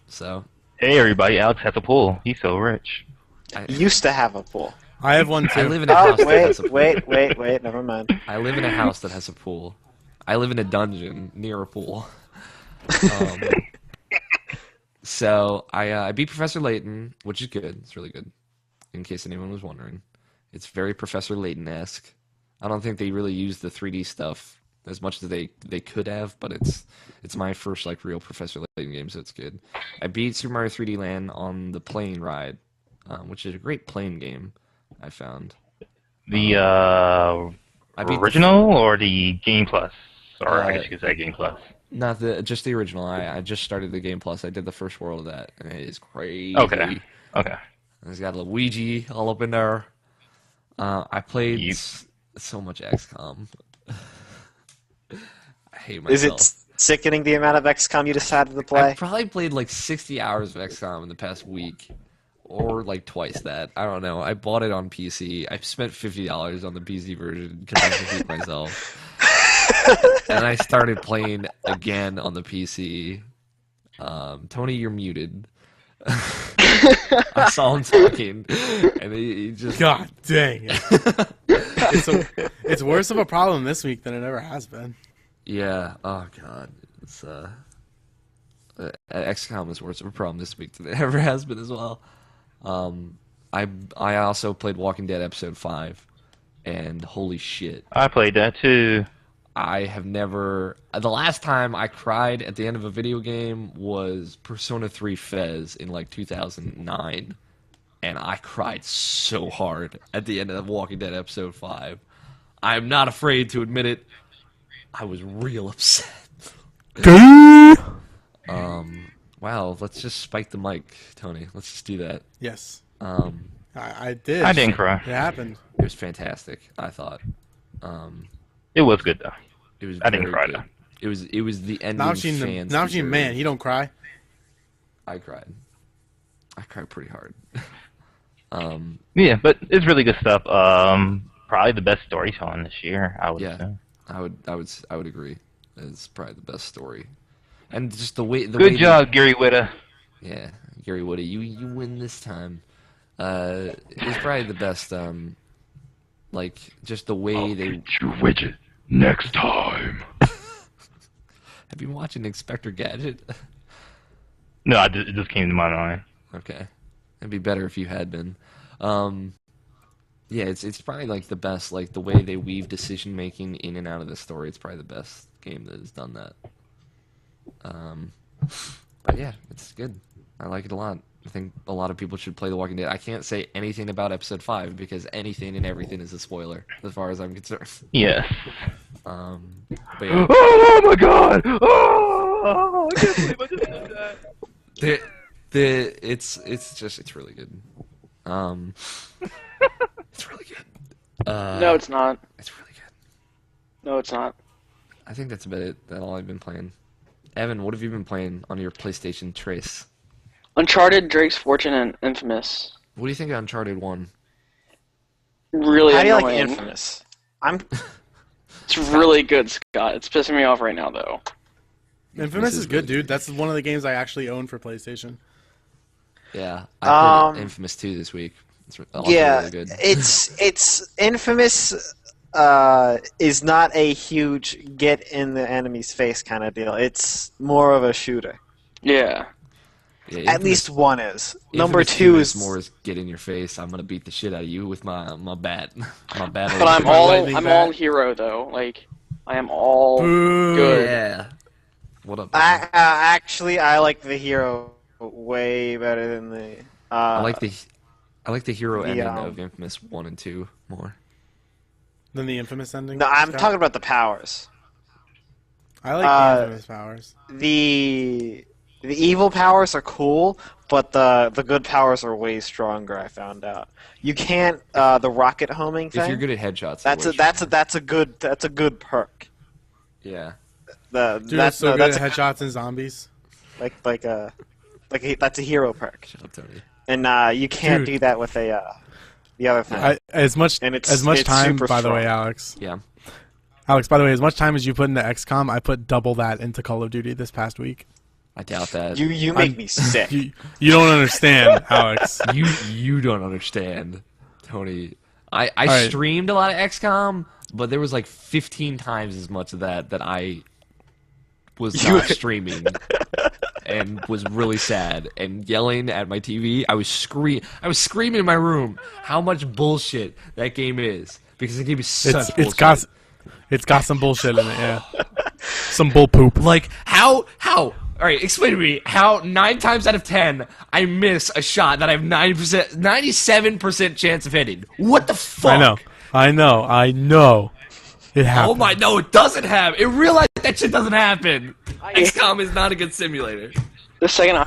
So Hey, everybody! Alex has a pool. He's so rich. Used to have a pool. I have one too. I live in a house that has a pool. Wait, never mind. I live in a house that has a pool. I live in a dungeon near a pool. So I beat Professor Layton, which is good. It's really good. In case anyone was wondering, it's very Professor Layton-esque. I don't think they really used the 3D stuff as much as they could have, but it's my first like real Professor Layton game, so it's good. I beat Super Mario 3D Land on the plane ride, which is a great plane game. I found The I beat original or the Game Plus, or I guess you could say Game Plus. Not just the original. I just started the Game Plus. I did the first world of that, and it is crazy. Okay. It's got Luigi all up in there. I played You- so much XCOM. I hate Is myself. it sickening the amount of XCOM you decided to I play? probably played like 60 hours of XCOM in the past week, or like twice that. I don't know. I bought it on PC. I spent $50 on the PC version because I could beat myself. And I started playing again on the PC. Tony, you're muted. I saw him talking, and he just God dang it. It's worse of a problem this week than it ever has been. yeah. Oh god, it's XCOM is worse of a problem this week than it ever has been as well. I also played Walking Dead episode 5, and holy shit. I played that too. I have never. The last time I cried at the end of a video game was Persona 3 Fez in like 2009, and I cried so hard at the end of Walking Dead episode 5. I'm not afraid to admit it. I was real upset. Wow, let's just spike the mic, Tony. Let's just do that. Yes. I did. I didn't cry. It happened. It was fantastic. I thought. It was good though. It was. I didn't very cry good. though. It was the ending. Namjin, man, he don't cry. I cried. I cried pretty hard. Yeah, but it's really good stuff. Probably the best storytelling this year, I would say. I would agree. It's probably the best story, and just the way. Good job, Gary Whitta. Yeah, Gary Woody, you win this time. It's probably the best. Like just the way I'll they. get you widget next time. Have you been watching Inspector Gadget? No, it just came to my mind. Okay, it'd be better if you had been. Yeah, it's probably like the best. Like the way they weave decision making in and out of the story. It's probably the best game that has done that. But yeah, it's good. I like it a lot. I think a lot of people should play The Walking Dead. I can't say anything about episode 5 because anything and everything is a spoiler as far as I'm concerned. Yes. But yeah. Oh my god! Oh, I can't believe I just did that. It's really good. It's really good. No, it's not. It's really good. No, it's not. I think that's about it. That's all I've been playing. Evan, what have you been playing on your PlayStation Trace? Uncharted, Drake's Fortune, and Infamous. What do you think of Uncharted 1? Really How do you annoying. like Infamous? It's really good, Scott. It's pissing me off right now, though. Infamous is is good, really dude. That's one of the games I actually own for PlayStation. Yeah, I played Infamous 2 this week. It's also Yeah, really good. it's Infamous. Is not a huge get in the enemy's face kind of deal. It's more of a shooter. Yeah. Yeah, At Infamous- least one is. Number Infamous 2 is is more get in your face. I'm gonna beat the shit out of you with my bat. My bat. But I'm lightning all bat. hero though. Like I am all Boo. good. Yeah. What up? Evan? actually I like the hero way better than the. I like the hero the, ending um, of Infamous 1 and 2 more. Then the Infamous ending. No, I'm Scott? talking about the powers. I like the Infamous powers. The evil powers are cool, but the good powers are way stronger. I found out you can't the rocket homing thing. If you're good at headshots, that's a good perk. Yeah. Dude, That's so good that's at headshots and zombies. that's a hero perk, Shut up, Tony. and you can't Dude. do that with the other thing. As much And it's time, super by the way, strong. Alex. Yeah. Alex, by the way, as much time as you put into XCOM, I put double that into Call of Duty this past week. I doubt that. You make me sick. You don't understand, Alex. You don't understand, Tony. I right. streamed a lot of XCOM, but there was like 15 times as much of that I was not streaming and was really sad and yelling at my TV. I was screaming in my room how much bullshit that game is because the game is such bullshit. It's got some bullshit in it, yeah. Some bull poop. Like how all right, explain to me how 9 times out of 10 I miss a shot that I have 97% chance of hitting. What the fuck? I know. It happened. Oh my, no, it doesn't happen. It realized that shit doesn't happen. XCOM is not a good simulator. The second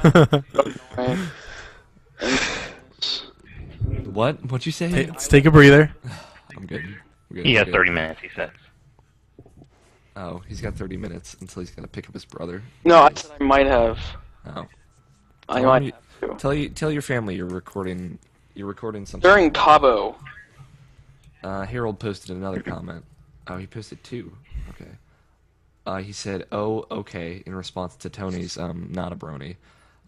What? What'd you say? Let's take a breather. I'm good. He has 30 minutes, he says. Oh, he's got 30 minutes until he's got to pick up his brother. No, I said I might have. Oh. I might have to. Tell your family you're recording something. During Cabo. Harold posted another comment. Oh, he posted 2. Okay. He said, "Oh, okay," in response to Tony's not a brony.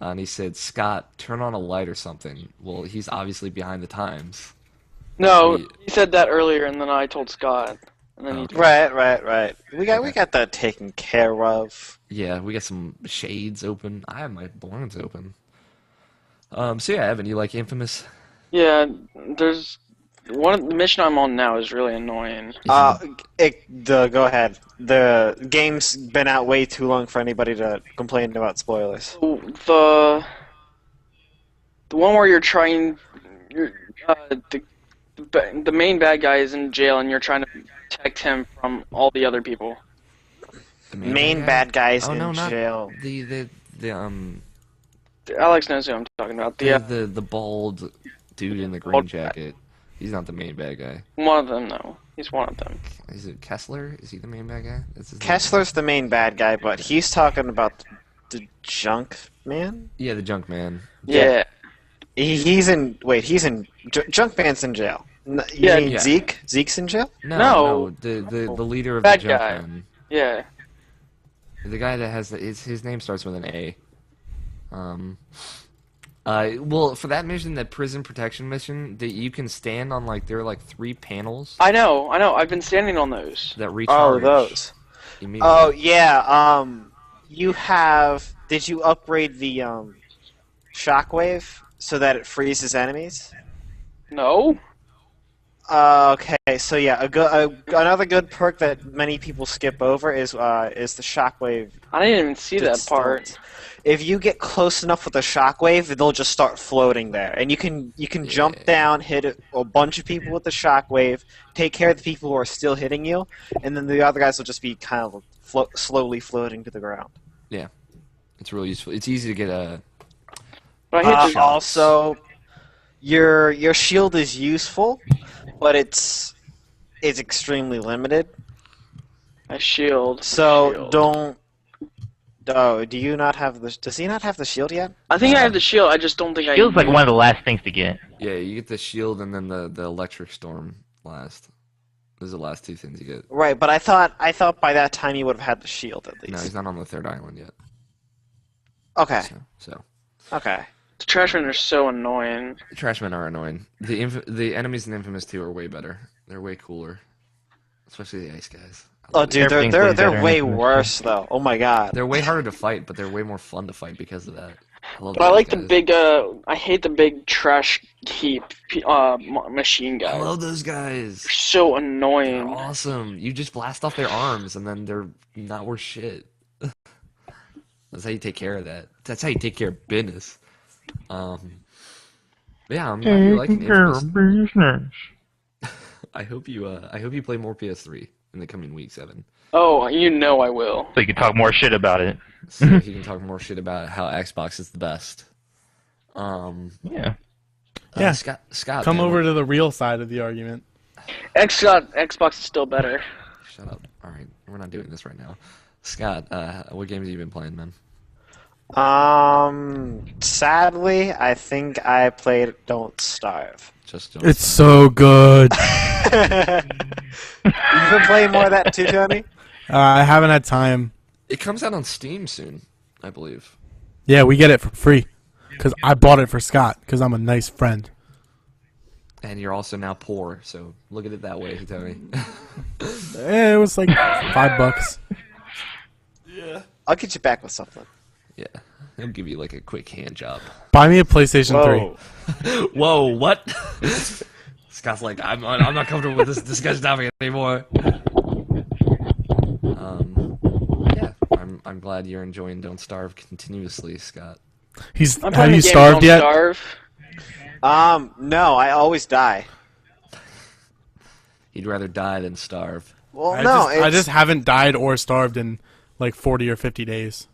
And he said, "Scott, turn on a light or something." Well, he's obviously behind the times. No, he said that earlier, and then I told Scott. And then he Right. We got that taken care of. Yeah, we got some shades open. I have my blinds open. So yeah, Evan, you like Infamous? Yeah, there's the mission I'm on now is really annoying. Go ahead. The game's been out way too long for anybody to complain about spoilers. The one where you're trying, the main bad guy is in jail, and you're trying to protect him from all the other people. The Main bad guys Oh, in no, not jail. the Alex knows who I'm talking about. the bald dude in the green jacket. He's not the main bad guy. One of them, though. He's one of them. Is it Kessler? Is he the main bad guy? That's his name? Kessler's the main bad guy, but he's talking about the junk man. Yeah, the junk man. Yeah. He's in. Wait, he's in. Junk man's in jail. You Yeah, mean yeah. Zeke? Zeke's in jail. No, the leader of Bad the junk guy. man. Yeah. The guy that has his name starts with an A. Well, for that mission, that prison protection mission, that you can stand on there are 3 panels I know. I've been standing on those. that Oh, recharge. those. Immediately. Oh yeah. You have. Did you upgrade the shockwave so that it freezes enemies? No? Okay, so yeah, another good perk that many people skip over is the shockwave. I didn't even see that part. distance. If you get close enough with the shockwave, they'll just start floating there, and you can jump down, hit a bunch of people with the shockwave, take care of the people who are still hitting you, and then the other guys will just be kind of slowly floating to the ground. Yeah, it's really useful. It's easy to get a. But I hit the Also, your shield is useful, but it's extremely limited. my shield. So Shield. don't. Oh, do you not have the? Does he not have the shield yet? I think I have the shield. I just don't think I. Feels like one of the last things to get. Yeah, you get the shield and then the electric storm last. Those are the last 2 things you get. Right, but I thought by that time you would have had the shield at No, least. he's not on the 3rd island yet. Okay. So. Okay. The trashmen are so annoying. The Trashmen are annoying. The enemies in Infamous 2 are way better. They're way cooler, especially the ice guys. Oh, dude, Everything's they're way better they're in way Infamous. worse though. Oh my god. They're way harder to fight, but they're way more fun to fight because of that. Love But I those like the guys. big. I hate the big trash heap. Machine I guys. love those guys. They're so They're annoying. awesome. You just blast off their arms, and then they're not worth shit. That's how you take care of that. That's how you take care of business. Yeah, I'm glad you're liking Infamous. business. I hope you play more PS3 in the coming weeks, Evan. Oh, you know I will. So you can talk more shit about it. So if you can talk more shit about how Xbox is the best. Yeah. Yeah. Scott, Come man, over to the real side of the argument. Xbox is still better. Shut up. All right, we're not doing this right now. Scott, what games have you been playing, man? Sadly, I think I played Don't Starve. Just It's so good. You've been playing more of that too, Tony? I haven't had time. It comes out on Steam soon, I believe. Yeah, we get it for free. Because I bought it for Scott, because I'm a nice friend. And you're also now poor, so look at it that way, Tony. It was like $5. I'll get you back with something. Yeah, he'll give you like a quick hand job. Buy me a PlayStation 3. Whoa, what? Scott's like, I'm not comfortable with this discussion topic anymore. Yeah, I'm glad you're enjoying Don't Starve continuously, Scott. I'm Have playing you the game starved Don't yet? Starve. No, I always die. He'd rather die than starve. Well, I just haven't died or starved in like 40 or 50 days.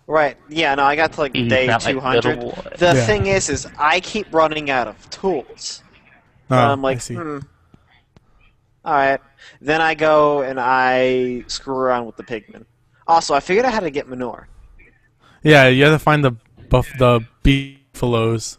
Right, yeah, no, I got to like He's day not like 200. Little Boy. The Yeah. thing is I keep running out of tools. Oh, I'm I like, see. Alright. Then I go and I screw around with the pigmen. Also, I figured out how to get manure. Yeah, you have to find the beefaloes.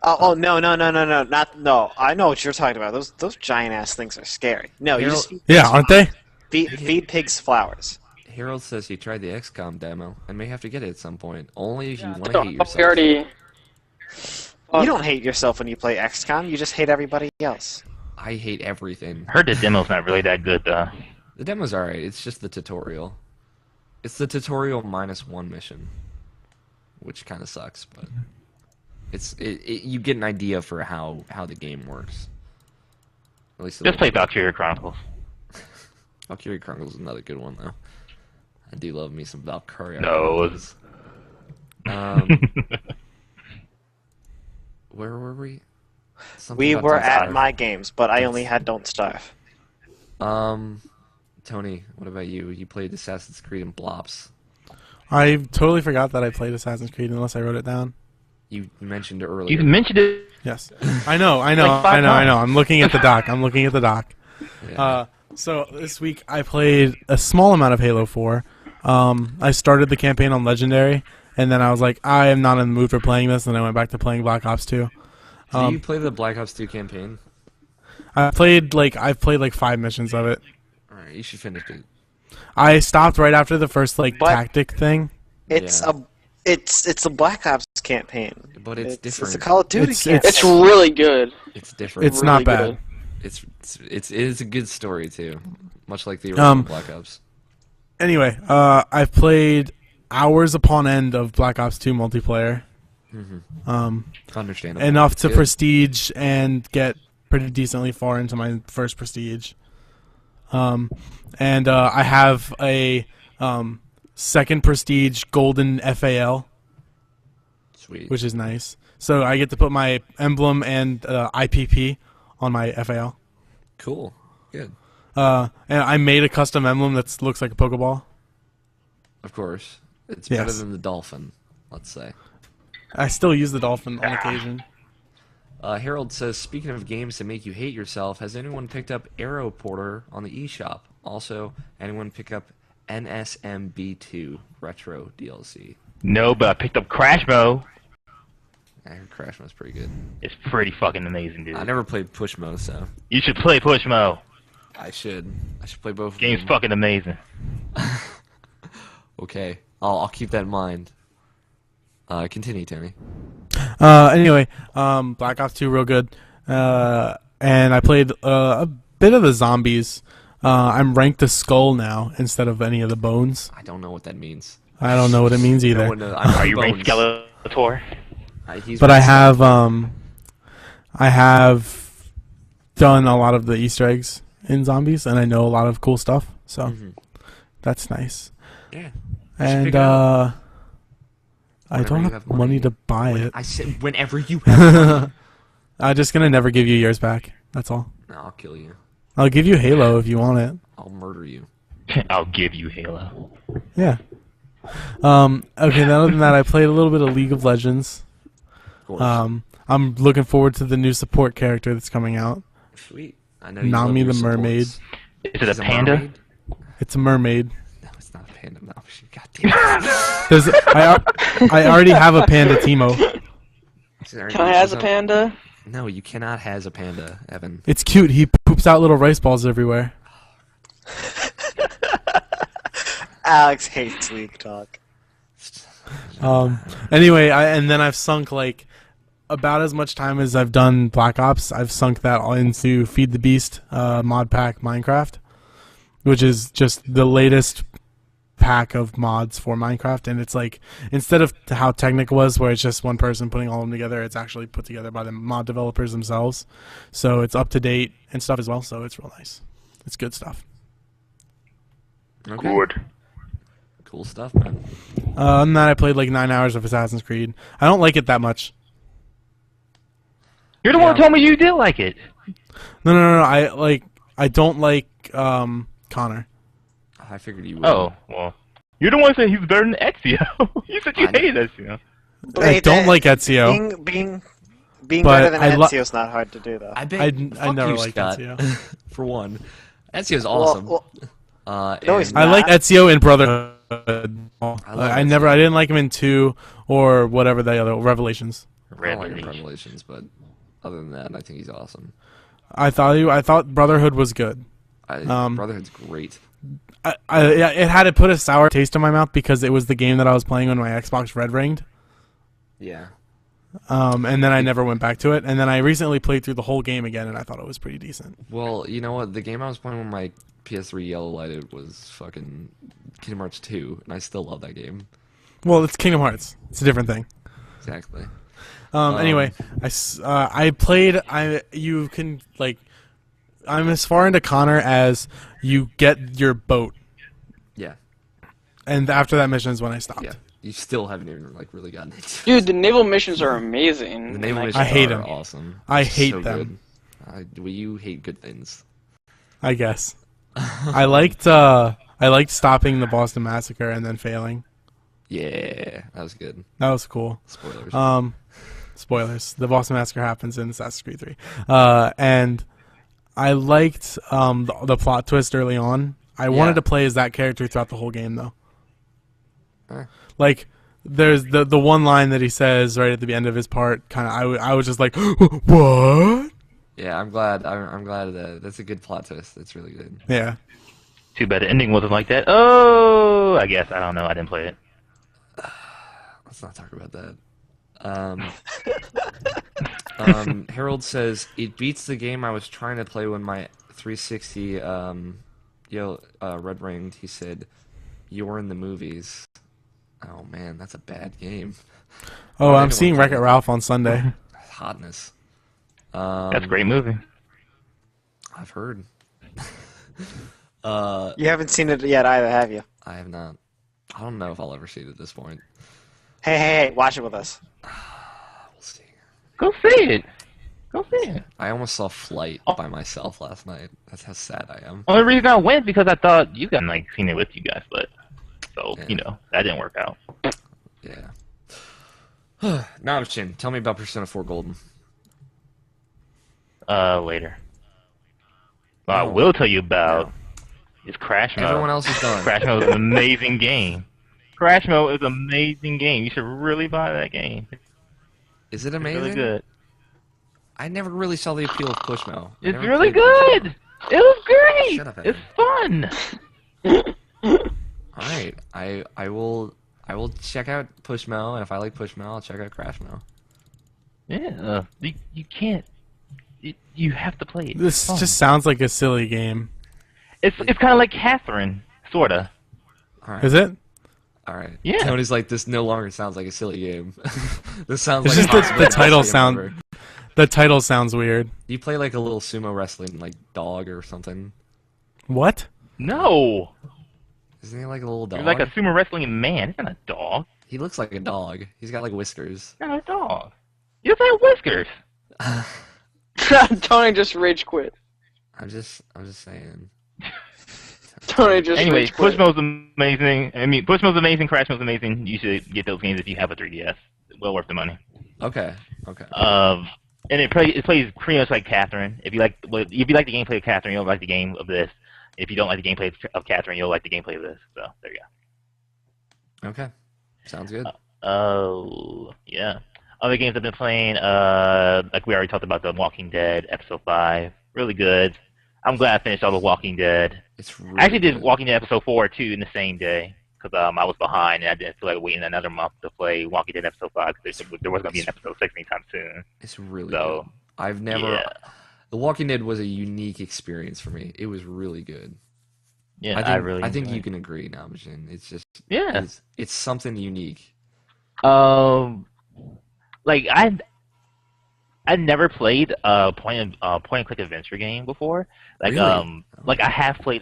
No, I know what you're talking about. Those giant ass things are scary. No, you just Yeah, aren't they? feed pigs flowers. Harold says he tried the XCOM demo and may have to get it at some point. Only if you want to So, hate we yourself. already. You don't hate yourself when you play XCOM. You just hate everybody else. I hate everything. I heard the demo's not really that good though. The demo's alright. It's just the tutorial. It's the tutorial minus one mission, which kind of sucks, but you get an idea for how the game works. At least Just play Valkyria Chronicles. Valkyria Chronicles is another good one though. I do love me some Valkyria. No. Chronicles. Where were we? Something We about were Don't at Starve. my games, but I only had Don't Starve. Tony, what about you? You played Assassin's Creed and Blops. I totally forgot that I played Assassin's Creed unless I wrote it down. You mentioned earlier. You mentioned it. Yes, I know. Like 5 times. I'm looking at the doc. Yeah. So this week I played a small amount of Halo 4. I started the campaign on Legendary, and then I was like, I am not in the mood for playing this, and I went back to playing Black Ops 2. Did you play the Black Ops 2 campaign? I've played like 5 missions of it. All right, you should finish it. I stopped right after the first But- tactic thing. It's Yeah. it's a Black Ops campaign. But it's different. It's a Call of Duty It's- campaign. It's really good. It's different. It's really not bad. good. It is a good story too, much like the original Black Ops. Anyway, I've played hours upon end of Black Ops 2 multiplayer. Understandable. Enough to Good. prestige and get pretty decently far into my first prestige. And I have a second prestige golden FAL, Sweet. which is nice. So I get to put my emblem and IPP on my FAL. Cool. Good. And I made a custom emblem that looks like a Pokeball. Of course. It's Yes. better than the dolphin, let's say. I still use the dolphin on occasion. Harold says, speaking of games that make you hate yourself, has anyone picked up Arrow Porter on the eShop? Also, anyone pick up NSMB2 Retro DLC? No, but I picked up Crash Mode. I heard Crash Mode's pretty good. It's pretty fucking amazing, dude. I never played Push Mode, so You should play Push Mode. I should play both of Game's them. fucking amazing. Okay, I'll keep that in mind. Continue, Tony. Anyway, Black Ops 2 real good. And I played a bit of the zombies. I'm ranked a skull now instead of any of the bones. I don't know what that means. I don't know what it means either. No one knows. I'm Are you ranked Bones. Skeletor? He's But I ranked have done a lot of the Easter eggs in zombies, and I know a lot of cool stuff. So that's nice. Yeah. And pick it up. I Whenever don't you have have money money. to buy it. I said whenever you have money. I'm just gonna never give you yours back. That's all. No, I'll kill you. I'll give you Halo if you want it. I'll murder you. I'll give you Halo. Yeah. Okay. Then other than that, I played a little bit of League of Legends. Of course. I'm looking forward to the new support character that's coming out. Sweet. I know you Nami love the your mermaid. supports. Is it a Is panda? mermaid? It's a mermaid. No, it's not a panda. No, God damn it. There's, I already have a panda Timo. Can I has a panda? No, you cannot has a panda, Evan. It's cute. He poops out little rice balls everywhere. Alex hates League talk. Anyway, and then I've sunk like about as much time as I've done Black Ops. I've sunk that all into Feed the Beast mod pack Minecraft, which is just the latest pack of mods for Minecraft. And it's like, instead of how Technic was, where it's just one person putting all of them together, it's actually put together by the mod developers themselves. So it's up to date and stuff as well. So it's real nice. It's good stuff. Okay. Good. Cool stuff, man. And then I played like 9 hours of Assassin's Creed. I don't like it that much. You're the one who told me you did like it. No. I don't like Connor. I figured you would. Oh, well. You're the one saying he's better than Ezio. You said you I know. hated Ezio. I don't like Ezio. Being But better than I Ezio is not hard to do, though. I bet. I fuck never you, liked Scott. Ezio. For one, Ezio's awesome. Well, No, he's and- I like Nah. Ezio in Brotherhood. I Ezio. didn't like him in 2 or whatever the other Revelations. I don't like him in Revelations. Revelations, but other than that, I think he's awesome. I thought Brotherhood was good. Brotherhood's great. It had to put a sour taste in my mouth because it was the game that I was playing when my Xbox red ringed. Yeah. And then I never went back to it. And then I recently played through the whole game again, and I thought it was pretty decent. Well, you know what? The game I was playing when my PS3 yellow lighted was fucking Kingdom Hearts 2, and I still love that game. Well, it's Kingdom Hearts. It's a different thing. Exactly. Anyway, I played. You can like. I'm as far into Connor as you get your boat, Yeah. and after that mission is when I stopped. Yeah. You still haven't even like really gotten into it. Dude, the naval missions are amazing. The naval Like, missions I hate are 'em. awesome. I It's hate so them. good. Well, you hate good things. I guess. I liked stopping the Boston Massacre and then failing. Yeah, that was good. That was cool. Spoilers. Spoilers. The Boston Massacre happens in Assassin's Creed 3. And I liked the plot twist early on. I wanted to play as that character throughout the whole game, though. Like, there's the one line that he says right at the end of his part. Kind of, I was just like, what? Yeah, I'm glad. I'm glad that's a good plot twist. That's really good. Yeah. Too bad the ending wasn't like that. Oh, I guess. I don't know. I didn't play it. Let's not talk about that. Harold says, it beats the game I was trying to play when my 360 red ringed. He said, you're in the movies. Oh man, that's a bad game. Oh, I'm seeing Wreck-It Ralph on Sunday. Hotness. That's a great movie. I've heard. You haven't seen it yet either, have you? I have not. I don't know if I'll ever see it at this point. Hey, watch it with us. We'll see. Go see it. Go see it. I almost saw Flight by myself last night. That's how sad I am. Only reason I went because I thought you guys like seen it with you guys, but so that didn't work out. Yeah. Navichin, tell me about Persona 4 Golden. Later. What I will tell you about is Crash Mode. Everyone else is done. Crash Mode is an amazing game. Crash Mode is an amazing game. You should really buy that game. Is it amazing? It's really good. I never really saw the appeal of Pushmo. It's really good. It was great. Shut up, It's fun. All right, I will check out Pushmo, and if I like Pushmo, I'll check out Crashmo. Yeah, you can't. You have to play it. This just sounds like a silly game. It's kind of like Catherine, sorta. All right. Is it? All right. Yeah. Tony's like, this no longer sounds like a silly game. This sounds It's like just a the best title game sound. ever. The title sounds weird. You play like a little sumo wrestling like dog or something. What? No, Isn't he like a little dog? you're like a sumo wrestling man. It's not a dog. He looks like a dog. He's got like whiskers. It's not a dog. You just have whiskers. Tony just rage quit. I'm just saying. Tony just Anyway, rage quit. Push Mode's amazing. I mean, Push Mode's amazing. Crash Mode's amazing. You should get those games if you have a 3DS. Well worth the money. Okay. And it plays pretty much like Catherine. If you like the gameplay of Catherine, you'll like the game of this. If you don't like the gameplay of Catherine, you'll like the gameplay of this. So there you go. Okay. Sounds good. Oh yeah. Other games I've been playing, like we already talked about, The Walking Dead Episode 5. Really good. I'm glad I finished all the Walking Dead. It's really I actually did good. Walking Dead Episode 4 too in the same day because I was behind and I didn't feel like waiting another month to play Walking Dead Episode 5 because there wasn't going to be an Episode 6 anytime soon. It's really So, good. I've never. yeah. The Walking Dead was a unique experience for me. It was really good. Yeah, I think enjoyed you it. can agree, Namajin. It's just Yeah. it's something unique. Like I'd never played a point and click adventure game before. Like Really? like I have played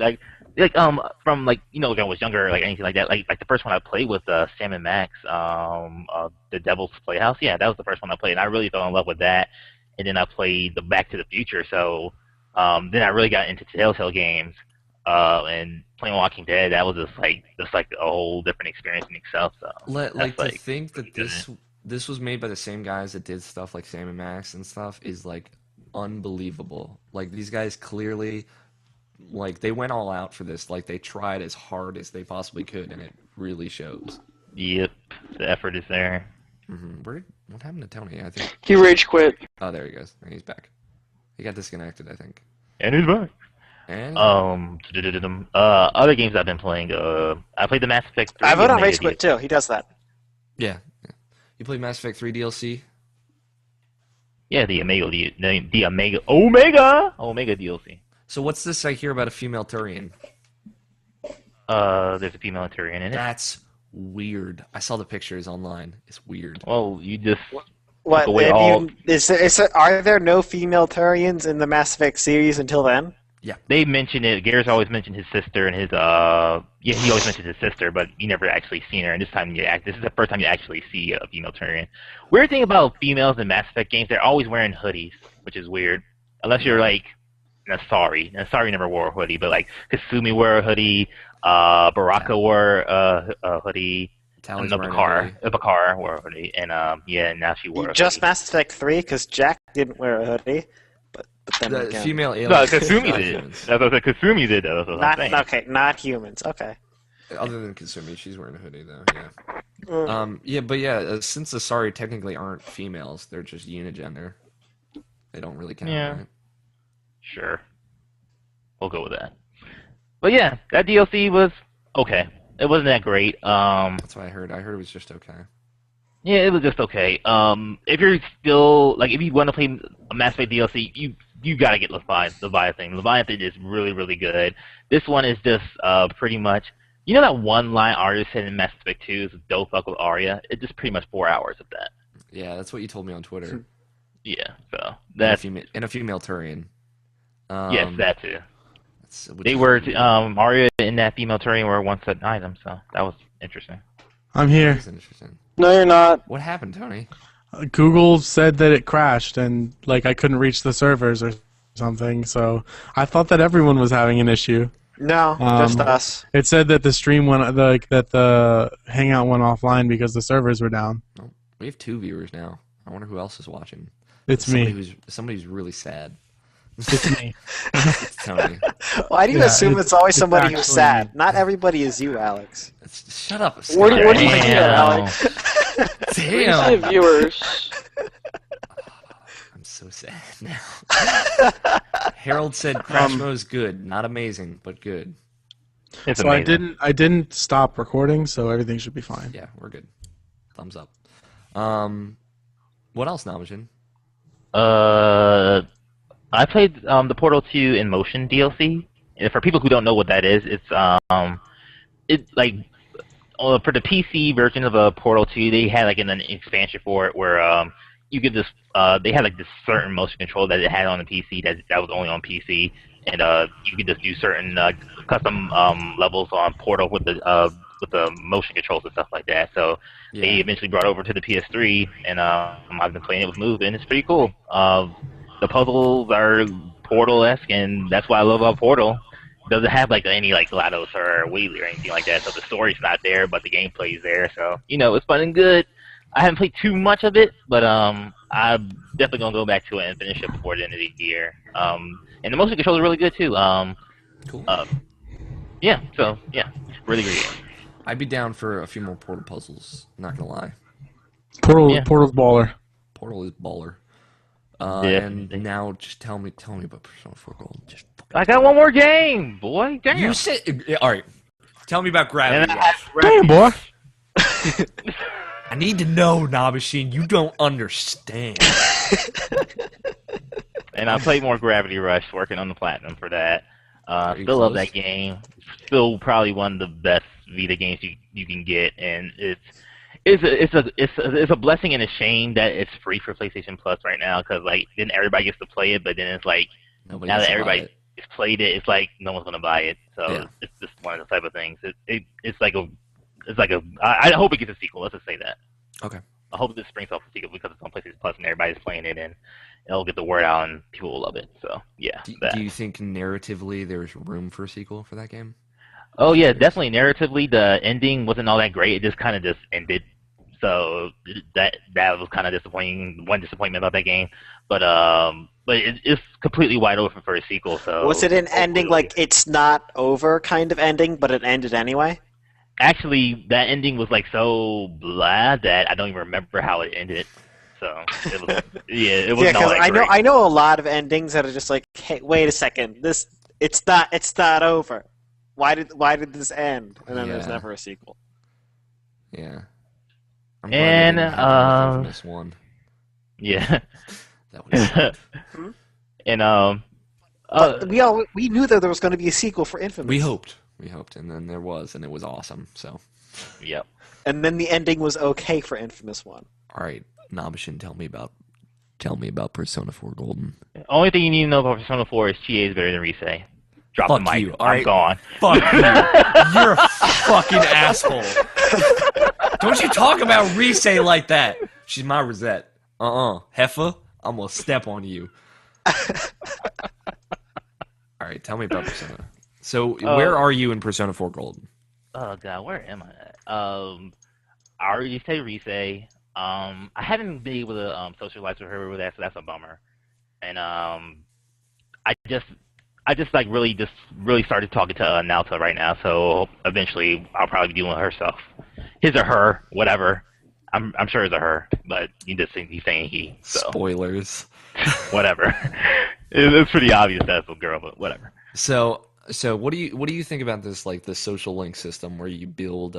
from like when I was younger, like anything like that. Like the first one I played was Sam and Max, the Devil's Playhouse. Yeah, that was the first one I played, and I really fell in love with that. And then I played the Back to the Future. So then I really got into Telltale games. And playing Walking Dead, that was just like a whole different experience in itself. So To think that good. this was made by the same guys that did stuff like Sam and Max and stuff is like unbelievable. Like these guys clearly, like they went all out for this. Like they tried as hard as they possibly could, and it really shows. Yep, the effort is there. What happened to Tony? I think. He rage quit. Oh, there he goes. He's back. He got disconnected, I think. And he's back. And Other games I've been playing. I played the Mass Effect 3. I vote on Omega Rage Quit too. He does that. yeah. You played Mass Effect 3 DLC? Yeah, the Omega DLC. So what's this I hear about a female Turian? There's a female Turian in it. That's weird. I saw the pictures online. It's weird. Well, you just What? took away Have all. you, are there no female Turians in the Mass Effect series until then? They mentioned it. Garrett's always mentioned his sister and his he always mentions his sister, but you never actually seen her. And this is the first time you actually see a female Turian. Weird thing about females in Mass Effect games, they're always wearing hoodies, which is weird. Unless you're like Nasari. Nasari never wore a hoodie, but like Kasumi wore a hoodie. Baraka wore a hoodie. Tally's the wearing Bakar wore a hoodie, and now she wore a Just hoodie. Mass Effect 3, because Jack didn't wear a hoodie. But then The again, female alien. No, Kasumi not did. humans. That's what I said. Kasumi did. That's what I'm saying. not humans. Okay. Other than Kasumi, she's wearing a hoodie though. Yeah. Mm. Since the Asari technically aren't females, they're just unigender. They don't really count. Yeah. Right? Sure. We'll go with that. But yeah, that DLC was okay. It wasn't that great. That's what I heard. I heard it was just okay. Yeah, it was just okay. If you're still if you want to play a Mass Effect DLC, you gotta get Leviathan. Leviathan is really, really good. This one is just pretty much, that one line Arya said in Mass Effect 2 is "Don't fuck with Arya." It's just pretty much 4 hours of that. Yeah, that's what you told me on Twitter. Yeah, so that's and a female Turian. yes, that too. Which They is were weird. Arya and that female Turian were one set item, so that was interesting. I'm here. That's interesting. No, you're not. What happened, Tony? Google said that it crashed and I couldn't reach the servers or something. So I thought that everyone was having an issue. No, just us. It said that the stream that the Hangout went offline because the servers were down. Oh, we have 2 viewers now. I wonder who else is watching. It's me. Somebody who's really sad. It's me. It's Tony. Why do you assume it's always somebody who's actually sad? Not everybody is you, Alex. Shut up. Where do you Scott. think that, Alex? Damn. When you say viewers, I'm so sad now. Harold said Crash Mode is good, not amazing, but good. It's So amazing. I didn't stop recording, so everything should be fine. Yeah, we're good. Thumbs up. What else, Namajan? I played the Portal 2 in Motion DLC. And for people who don't know what that is, it's for the PC version of Portal 2, they had an expansion for it where you could just they had this certain motion control that it had on the PC that was only on PC, and you could just do certain custom levels on Portal with the motion controls and stuff like that. So they eventually brought it over to the PS3, and I've been playing it with Move, and it's pretty cool. The puzzles are Portal-esque, and that's what I love about Portal. It doesn't have any GLaDOS or Wheatley or anything like that, so the story's not there, but the gameplay's there, so it's fun and good. I haven't played too much of it, but I'm definitely gonna go back to it and finish it before the end of the year. And the motion controls are really good too. Cool. Really great. I'd be down for a few more Portal puzzles, not gonna lie. Portal's baller. Portal is baller. Yeah. And now just tell me about Persona 4 Gold. Just I got one more game, boy. Damn. You said all right. Tell me about Gravity And Rush. Damn, boy. I need to know, Nabashin. You don't understand. And I played more Gravity Rush, working on the platinum for that. Are you Still love close? that game. Still probably one of the best Vita games you can get, and it's a blessing and a shame that it's free for PlayStation Plus right now, because then everybody gets to play it, but then it's Nobody now gets that to buy everybody it. has played it, it's no one's gonna buy it. So Yeah. it's just one of the type of things. I hope it gets a sequel. Let's just say that. Okay. I hope this brings off a sequel because it's on PlayStation Plus and everybody's playing it, and it'll get the word out and people will love it. So yeah. Do you think narratively there's room for a sequel for that game? Oh yeah, definitely. Narratively, the ending wasn't all that great. It just kind of just ended. So that was kind of disappointing. One disappointment about that game, but it's completely wide open for a sequel. So Was it an ending it's not over kind of ending, but it ended anyway? Actually, that ending was so blah that I don't even remember how it ended. So it was it wasn't all that great. I know a lot of endings that are just hey, wait a second, it's not over. Why did this end? And then there's Yeah. never a sequel. Yeah. I'm And, glad they didn't happen with Infamous 1. Yeah. That was And But we knew that there was going to be a sequel for Infamous. we hoped, and then there was, and it was awesome. So, yep. And then the ending was okay for Infamous 1. all right, Nabashin, tell me about Persona 4 Golden. Only thing you need to know about Persona 4 is TA is better than Risei. Drop Fuck the mic. you, all I'm right? gone. Fuck you. You're a fucking asshole. Don't you talk about Risei like that. She's my Rosette. Heifer, I'm gonna step on you. All right, tell me about Persona. So, where are you in Persona 4 Golden? Oh god, where am I at? I already say Rise. I haven't been able to socialize with her with that, so that's a bummer. And I just like really started talking to Nauta right now, so eventually I'll probably be doing her stuff. His or her, whatever. I'm sure it's a her, but he's saying he, so Spoilers. whatever. It's pretty obvious that's a girl, but whatever. So what do you think about this, like the social link system where you build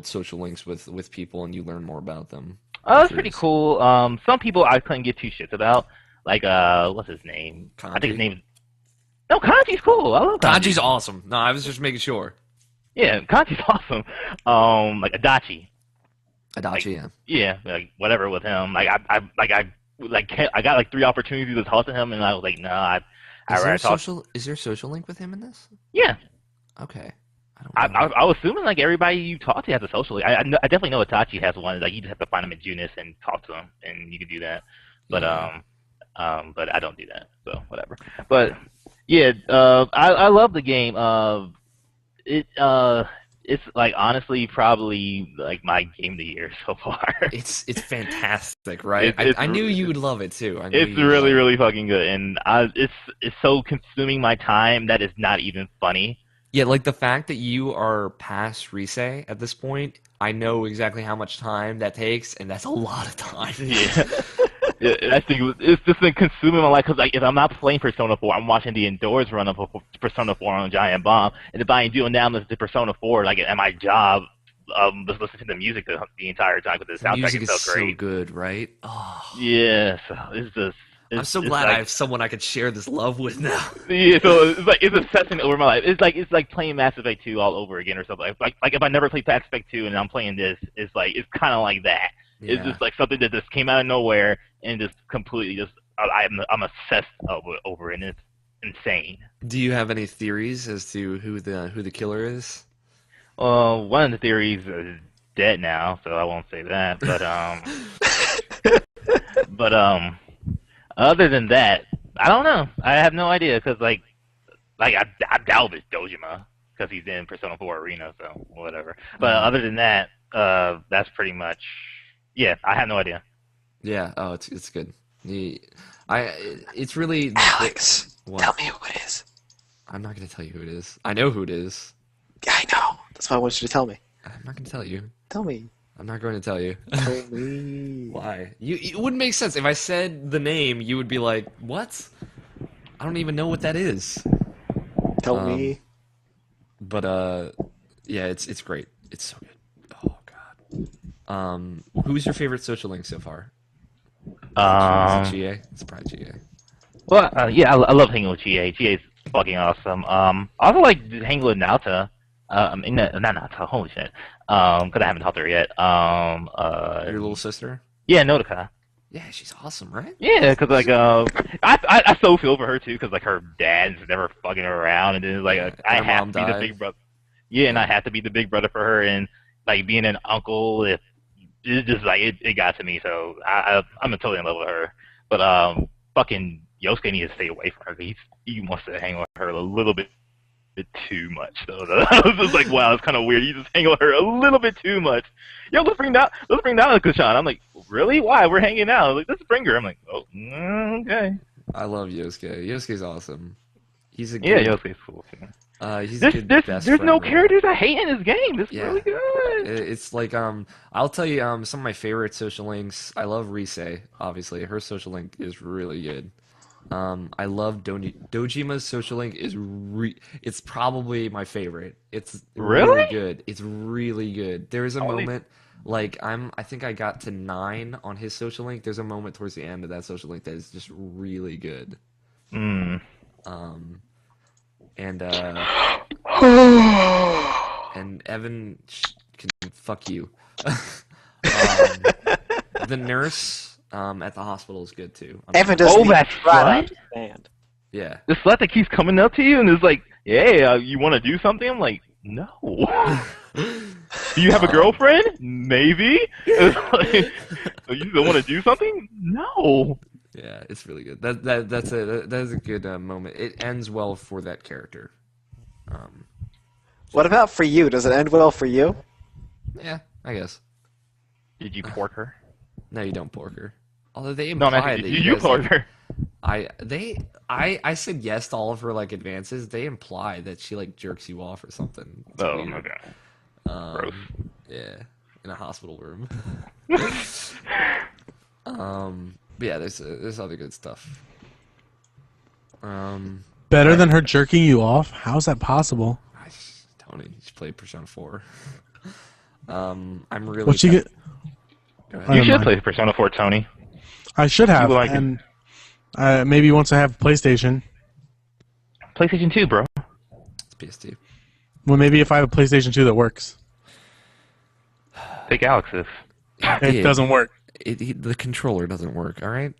social links with people and you learn more about them? Oh, that's pretty cool. Some people I couldn't give two shits about. Like what's his name? Kanji? I think his name. No, Kanji's cool. I love Kanji. Kanji's awesome. No, I was just making sure. Yeah, Kanji's awesome. Like Adachi. Adachi, Like, yeah, like whatever with him. I got like 3 opportunities to talk to him, and I was like, no, I rather talk. Is there a social link with him in this? Yeah, Okay. I don't know. I was assuming like everybody you talk to has a social link. I definitely know Itachi has one. Like you just have to find him at Junis and talk to him, and you can do that. But but I don't do that, so whatever. But yeah, I love the game. It's like honestly probably like my game of the year so far. It's fantastic, right? I knew you would love it too. It's really fucking good, and it's so consuming my time that it's not even funny. Yeah, like the fact that you are past Rise at this point, I know exactly how much time that takes, and that's a lot of time. Yeah. I think it's just been consuming my life because like if I'm not playing Persona 4, I'm watching the indoors run of Persona 4 on Giant Bomb, and if I ain't doing that, I'm listening to Persona 4 like at my job, just listening to the music the entire time because the soundtrack music is so great. So good, right? Oh. Yeah, so it's just. I'm so glad I have someone I could share this love with now. Yeah, so it's obsessing over my life. It's like playing Mass Effect 2 all over again or something. Like if I never played Mass Effect 2 and I'm playing this, it's kind of like that. Yeah. It's just like something that just came out of nowhere and just completely just I'm obsessed over it, and it's insane. Do you have any theories as to who the killer is? One of the theories is dead now, so I won't say that. But other than that, I don't know. I have no idea because like I doubt it's Dojima because he's in Persona 4 Arena, so whatever. But other than that, that's pretty much. Yeah, I have no idea. Yeah. Oh, it's good. It's really Alex. What? Tell me who it is. I'm not going to tell you who it is. I know who it is. Yeah, I know. That's why I want you to tell me. I'm not going to tell you. Tell me. I'm not going to tell you. Tell me. Why? It wouldn't make sense. If I said the name, you would be like, what? I don't even know what that is. Tell me. But, yeah, it's great. It's so good. Oh, God. Who's your favorite social link so far? Is it GA? It's probably GA. Well, yeah, I love hanging with GA. GA's fucking awesome. I also like hanging with Nauta. Not Nauta, holy shit. Because I haven't talked to her yet. Your little sister? Yeah, Nodoka. Yeah, she's awesome, right? Yeah, because like I so feel for her too, because like her dad's never fucking her around, and then like I have to be the big brother. Yeah, and I have to be the big brother for her, and like being an uncle, it's just like it got to me. So I'm totally in love with her, but fucking Yosuke needs to stay away from her. He wants to hang with her a little bit too much. So I was just like, wow, it's kind of weird. You just hang with her a little bit too much. Yo, let's bring down Kushan. I'm like, really? Why? We're hanging out. Like, let's bring her. I'm like, oh, okay. I love Yosuke. Yosuke's awesome. He's a good, yeah, Yosuke's cool too. He's a good best friend. There's no characters I hate in this game. This is really good. It's like I'll tell you some of my favorite social links. I love Rise, obviously. Her social link is really good. I love Dojima's social link is it's probably my favorite. It's really good. It's really good. There is a moment like I think I got to 9 on his social link. There's a moment towards the end of that social link that is just really good. And Evan can fuck you. The nurse at the hospital is good too. Evan doesn't that's right. Understand. Yeah. The slut that keeps coming up to you and is like, "Hey, you want to do something?" I'm like, "No." Do you have a girlfriend? Maybe. Like, you don't want to do something? No. Yeah, it's really good. That is a good moment. It ends well for that character. What about for you? Does it end well for you? Yeah, I guess. Did you pork her? No, you don't pork her. Although they No, I'm imply asking, that did you you guys, pork like, her? I said yes to all of her like advances. They imply that she like jerks you off or something. It's Oh weird. my god. Um, Gross. Yeah, in a hospital room. But yeah, there's other good stuff. Better than her jerking you off? How's that possible? Tony, she played Persona 4. I'm really. What you get? Go ahead. Oh, You never should mind. play Persona 4, Tony. I should have, will like it. and maybe once I have a PlayStation. PlayStation 2, bro. It's PS2. Well, maybe if I have a PlayStation 2 that works. Take Alex's. It doesn't work. The controller doesn't work. All right.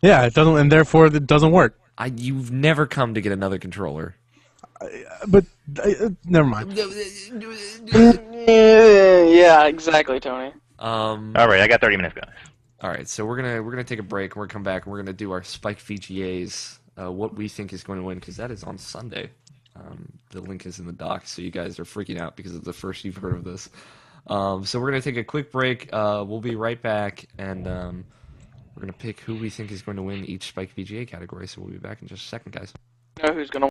Yeah, it doesn't, and therefore it doesn't work. You've never come to get another controller. But never mind. Yeah, exactly, Tony. All right, I got 30 minutes, guys. All right, so we're gonna take a break. We're gonna come back and we're gonna do our Spike VGAs. What we think is going to win, because that is on Sunday. The link is in the doc, so you guys are freaking out because it's the first you've heard of this. So we're gonna take a quick break. We'll be right back, and we're gonna pick who we think is going to win each Spike VGA category. So we'll be back in just a second, guys. You know who's gonna